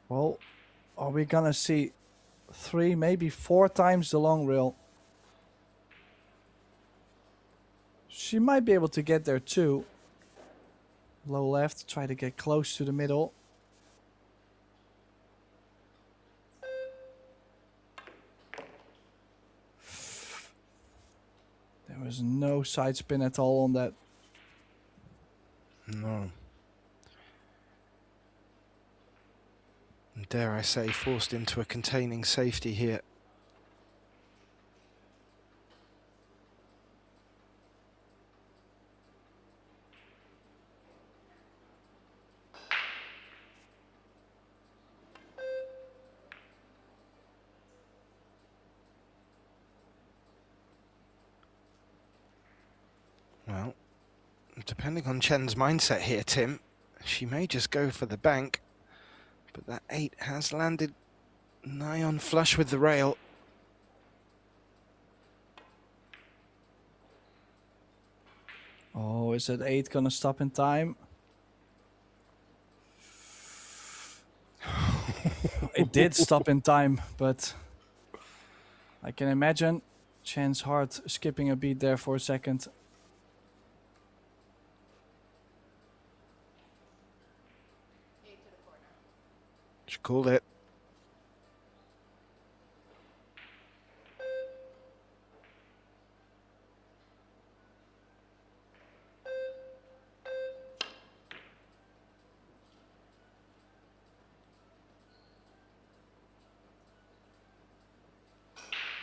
Well, are we gonna see 3, maybe 4 times the long rail? She might be able to get there too. Low left, try to get close to the middle. There was no side spin at all on that. No. And dare I say, forced into a containing safety here. Well, depending on Chen's mindset here, Tim, she may just go for the bank, but that 8 has landed nigh on flush with the rail. Oh, is that 8 gonna stop in time? It did stop in time, but I can imagine Chen's heart skipping a beat there for a second. She called it.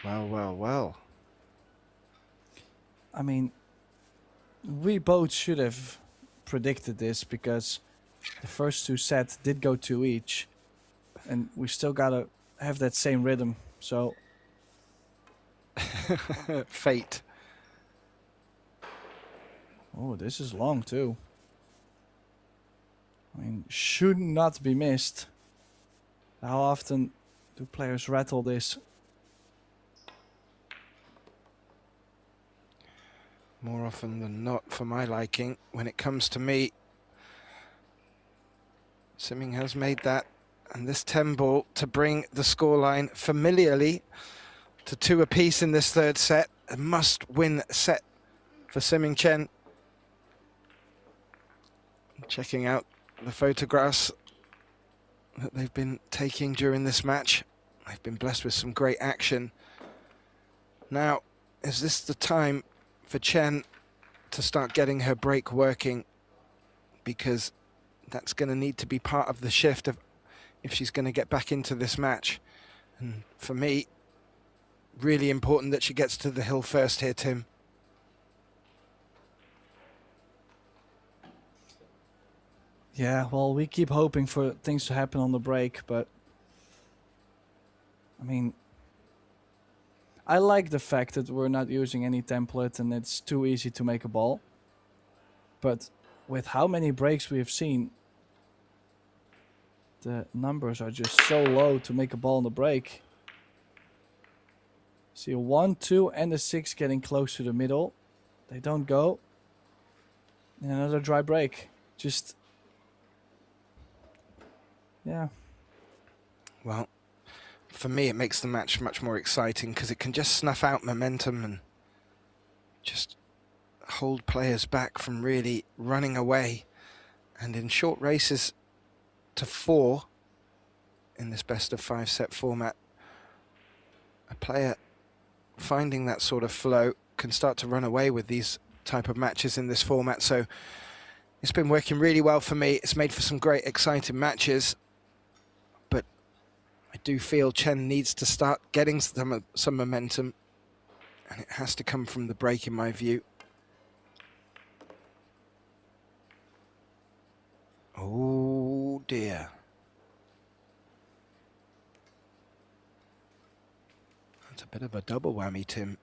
Well, well, well. I mean, we both should have predicted this because the first 2 sets did go 2 each. And we still gotta have that same rhythm, so... Fate. Oh, this is long too. I mean, should not be missed. How often do players rattle this? more often than not, for my liking, when it comes to me. Simming has made that, and this 10 ball to bring the scoreline familiarly to 2 apiece in this third set. A must-win set for Simming Chen. Checking out the photographs that they've been taking during this match. They've been blessed with some great action. Now, is this the time for Chen to start getting her break working? Because that's going to need to be part of the shift if she's going to get back into this match. And for me, really important that she gets to the hill first here, Tim. Yeah, well, we keep hoping for things to happen on the break, but I mean, I like the fact that we're not using any template and it's too easy to make a ball. But with how many breaks we have seen, the numbers are just so low to make a ball on the break. See a 1, 2, and a 6 getting close to the middle. They don't go. And another dry break. Just, yeah. Well, for me, it makes the match much more exciting because it can just snuff out momentum and just hold players back from really running away. And in short races to 4 in this best of 5 set format, a player finding that sort of flow can start to run away with these type of matches in this format. So it's been working really well for me. It's made for some great exciting matches, but I do feel Chen needs to start getting some momentum, and it has to come from the break in my view. Oh dear. That's a bit of a double whammy, Tim.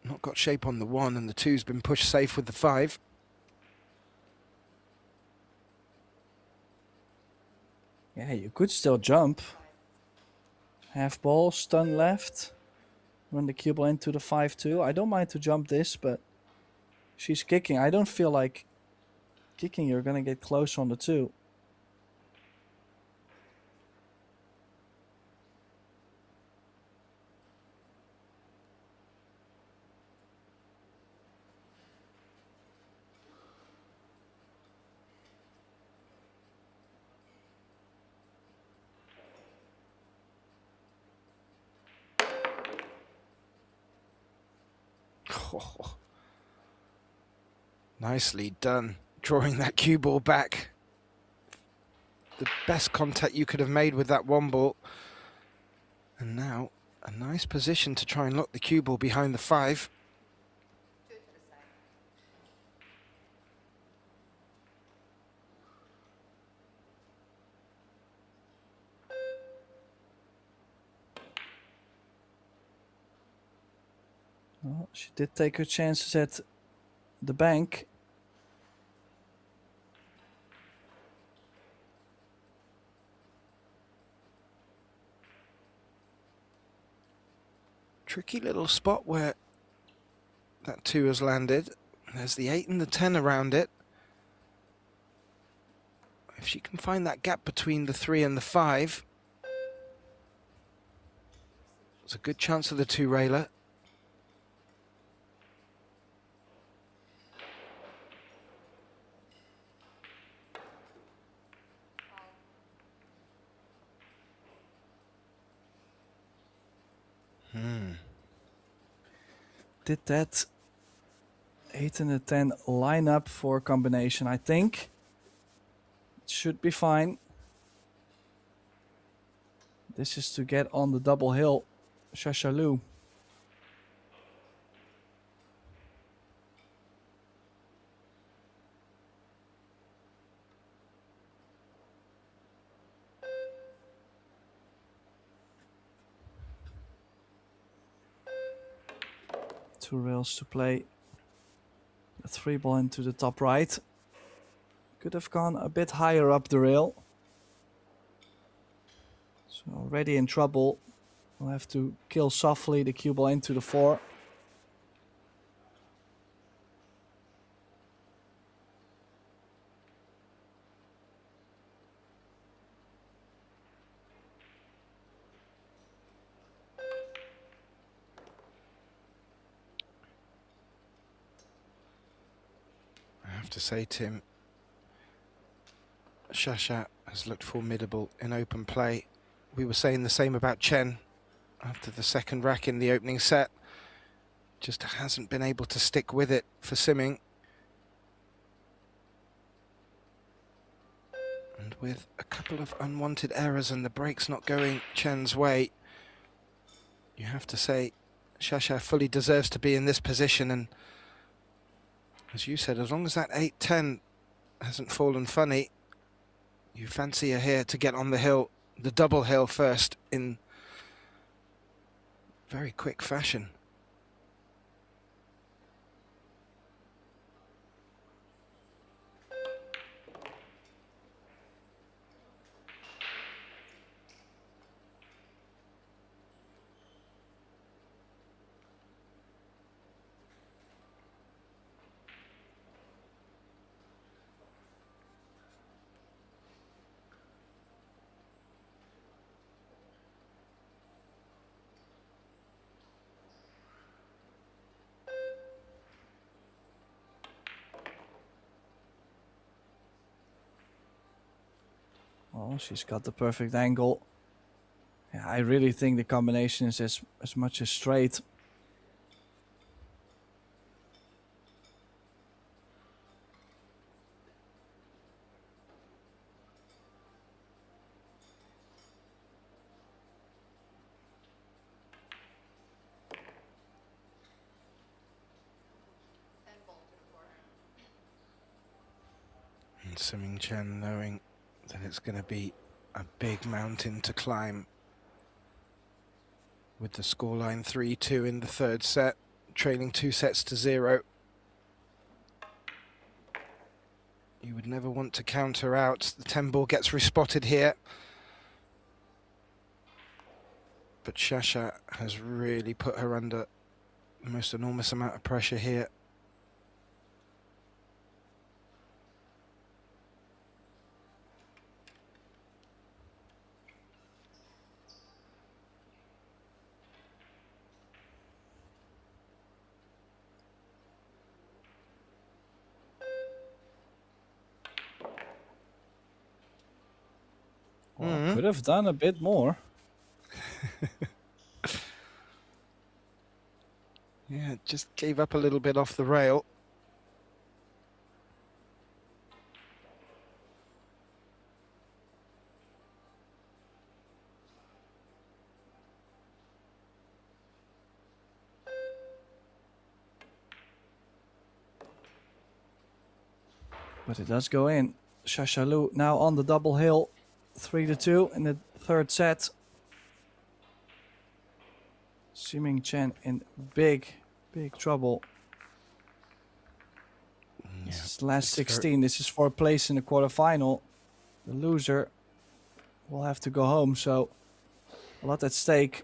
Not got shape on the 1, and the 2's been pushed safe with the 5. Yeah, you could still jump. Half ball, stun left. Run the cue ball into the 5-2. I don't mind to jump this, but she's kicking. I don't feel like kicking. You're going to get close on the 2. Oh, nicely done, drawing that cue ball back. The best contact you could have made with that 1 ball. And now a nice position to try and lock the cue ball behind the 5. Well, she did take her chances at the bank. Tricky little spot where that 2 has landed. There's the 8 and the 10 around it. If she can find that gap between the 3 and the 5, there's a good chance of the 2-railer. Did that 8 and a 10 line up for a combination? I think it should be fine. This is to get on the double hill. Shasha Liu. Two rails to play. The 3 ball into the top right. Could have gone a bit higher up the rail. So already in trouble. We'll have to kill softly the cue ball into the 4. have to say, Tim, Shasha has looked formidable in open play. We were saying the same about Chen after the second rack in the opening set. Just hasn't been able to stick with it for simming. And with a couple of unwanted errors and the break's not going Chen's way, you have to say Shasha fully deserves to be in this position. And as you said, as long as that 8-10 hasn't fallen funny, you fancy her here to get on the hill, the double hill first, in very quick fashion. Oh, she's got the perfect angle. Yeah, I really think the combination is as much as straight. And Simming Chen knowing that it's going to be a big mountain to climb. With the scoreline 3-2 in the third set, trailing 2-0. You would never want to counter out. The 10 ball gets respotted here. But Shasha has really put her under the most enormous amount of pressure here. Well, could have done a bit more. Yeah, just gave up a little bit off the rail. But it does go in. Shasha Liu now on the double hill. 3-2 in the third set. Simming Chen in big trouble. This is last 16. This is for a place in the quarterfinal. The loser will have to go home, so a lot at stake.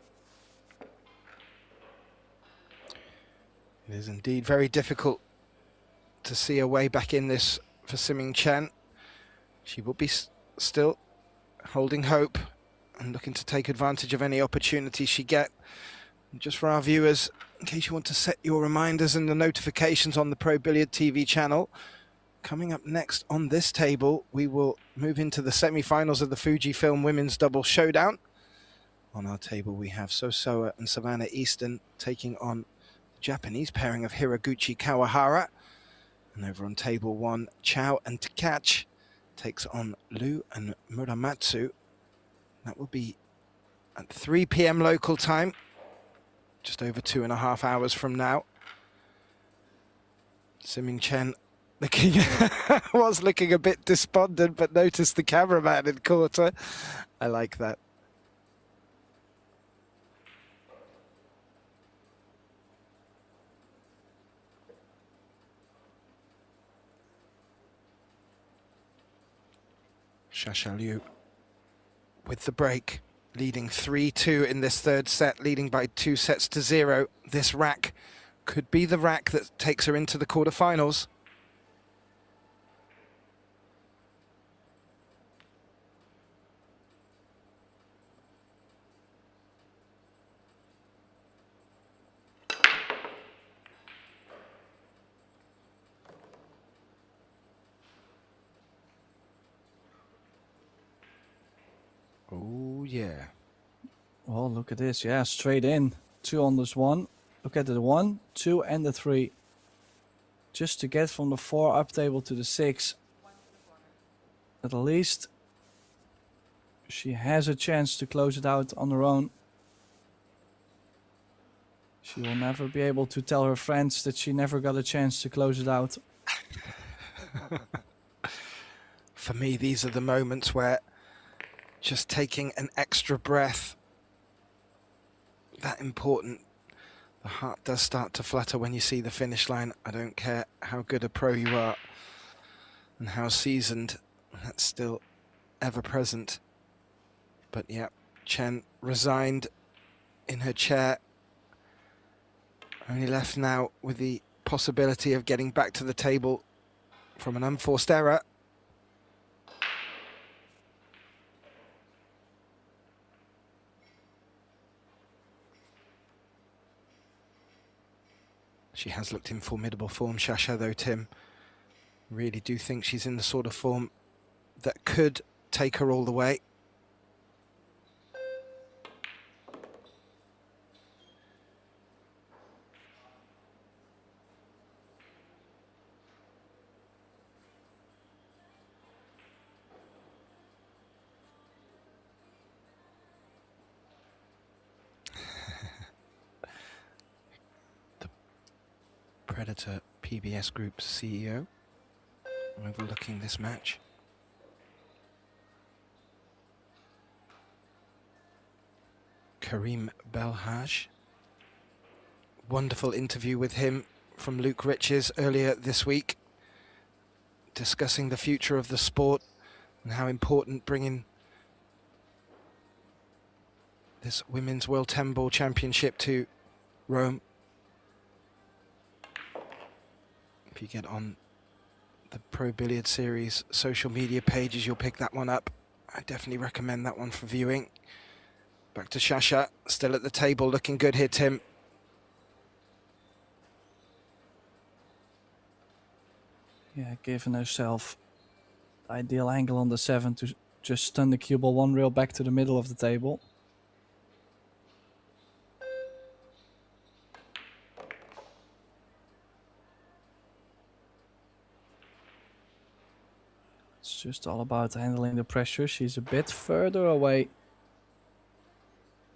It is indeed very difficult to see a way back in this for Simming Chen. She will be still holding hope and looking to take advantage of any opportunity she get. And just for our viewers, in case you want to set your reminders and the notifications on the Pro Billiard TV channel, coming up next on this table, we will move into the semi-finals of the Fujifilm Women's Double Showdown. On our table, we have Sosoa and Savannah Easton taking on the Japanese pairing of Hiraguchi Kawahara. And over on table one, Chow and Takach takes on Liu and Muramatsu. That will be at 3 p.m. local time, just over 2.5 hours from now. Simming Chen was looking a bit despondent, but noticed the cameraman had caught her. I like that. Shasha Liu with the break, leading 3-2 in this third set, leading by 2-0. This rack could be the rack that takes her into the quarterfinals. yeah. Oh, look at this. Yeah, straight in. 2 on this one. Look at the 1, 2, and the 3. Just to get from the 4 up table to the 6. At least she has a chance to close it out on her own. She will never be able to tell her friends that she never got a chance to close it out. For me, these are the moments where just taking an extra breath, that important. The heart does start to flutter when you see the finish line. I don't care how good a pro you are and how seasoned, that's still ever present. But yeah, Chen resigned in her chair. Only left now with the possibility of getting back to the table from an unforced error. She has looked in formidable form, Shasha, though, Tim. Really do think she's in the sort of form that could take her all the way. Predator PBS Group's CEO overlooking this match. Karim Belhaj. Wonderful interview with him from Luke Riches earlier this week, discussing the future of the sport and how important bringing this Women's World 10 Ball Championship to Rome. If you get on the Pro Billiard Series social media pages, you'll pick that one up. I definitely recommend that one for viewing. Back to Shasha, still at the table, looking good here, Tim. Yeah, giving herself the ideal angle on the 7 to just stun the cue ball 1 rail back to the middle of the table. It's just all about handling the pressure. She's a bit further away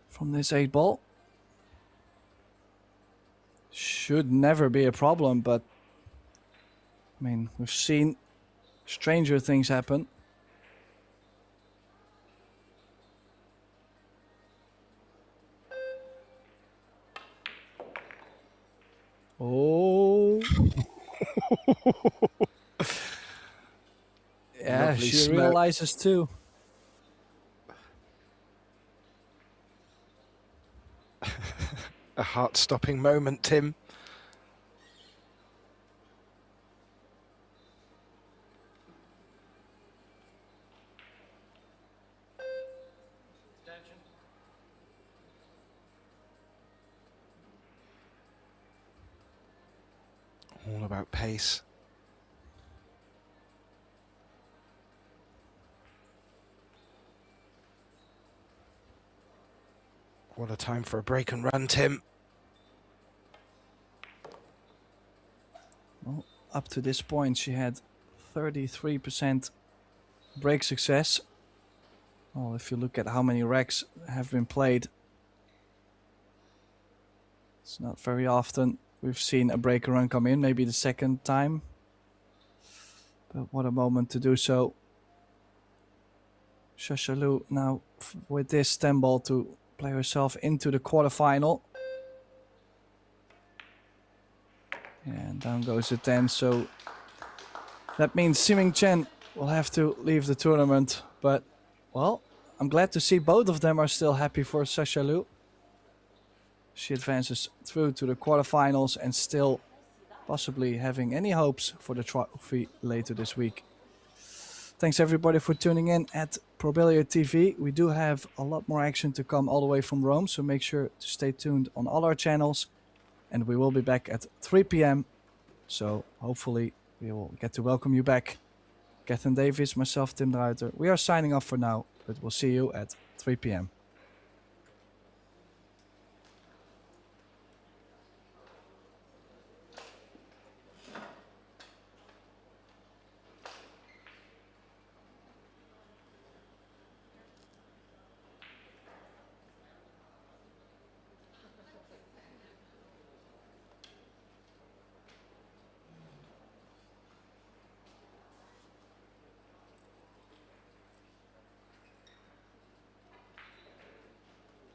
from this 8 ball. Should never be a problem, but I mean, we've seen stranger things happen. Oh. Yeah, Lovely she smoke. realizes too. A heart-stopping moment, Tim. Extension. All about pace. What a time for a break and run, Tim. Well, up to this point, she had 33% break success. Well, if you look at how many racks have been played, it's not very often we've seen a break run come in, maybe the second time. But what a moment to do so. Shasha Liu now with this 10 ball to play herself into the quarterfinal. And down goes the 10, so that means Siming Chen will have to leave the tournament. But, well, I'm glad to see both of them are still happy for Shasha Liu. She advances through to the quarterfinals and still possibly having any hopes for the trophy later this week. Thanks everybody for tuning in at Pro Billiard TV. We do have a lot more action to come all the way from Rome, so make sure to stay tuned on all our channels. And we will be back at 3 p.m. So hopefully we will get to welcome you back. Catherine Davis, myself, Tim de Ruiter. We are signing off for now, but we'll see you at 3 p.m.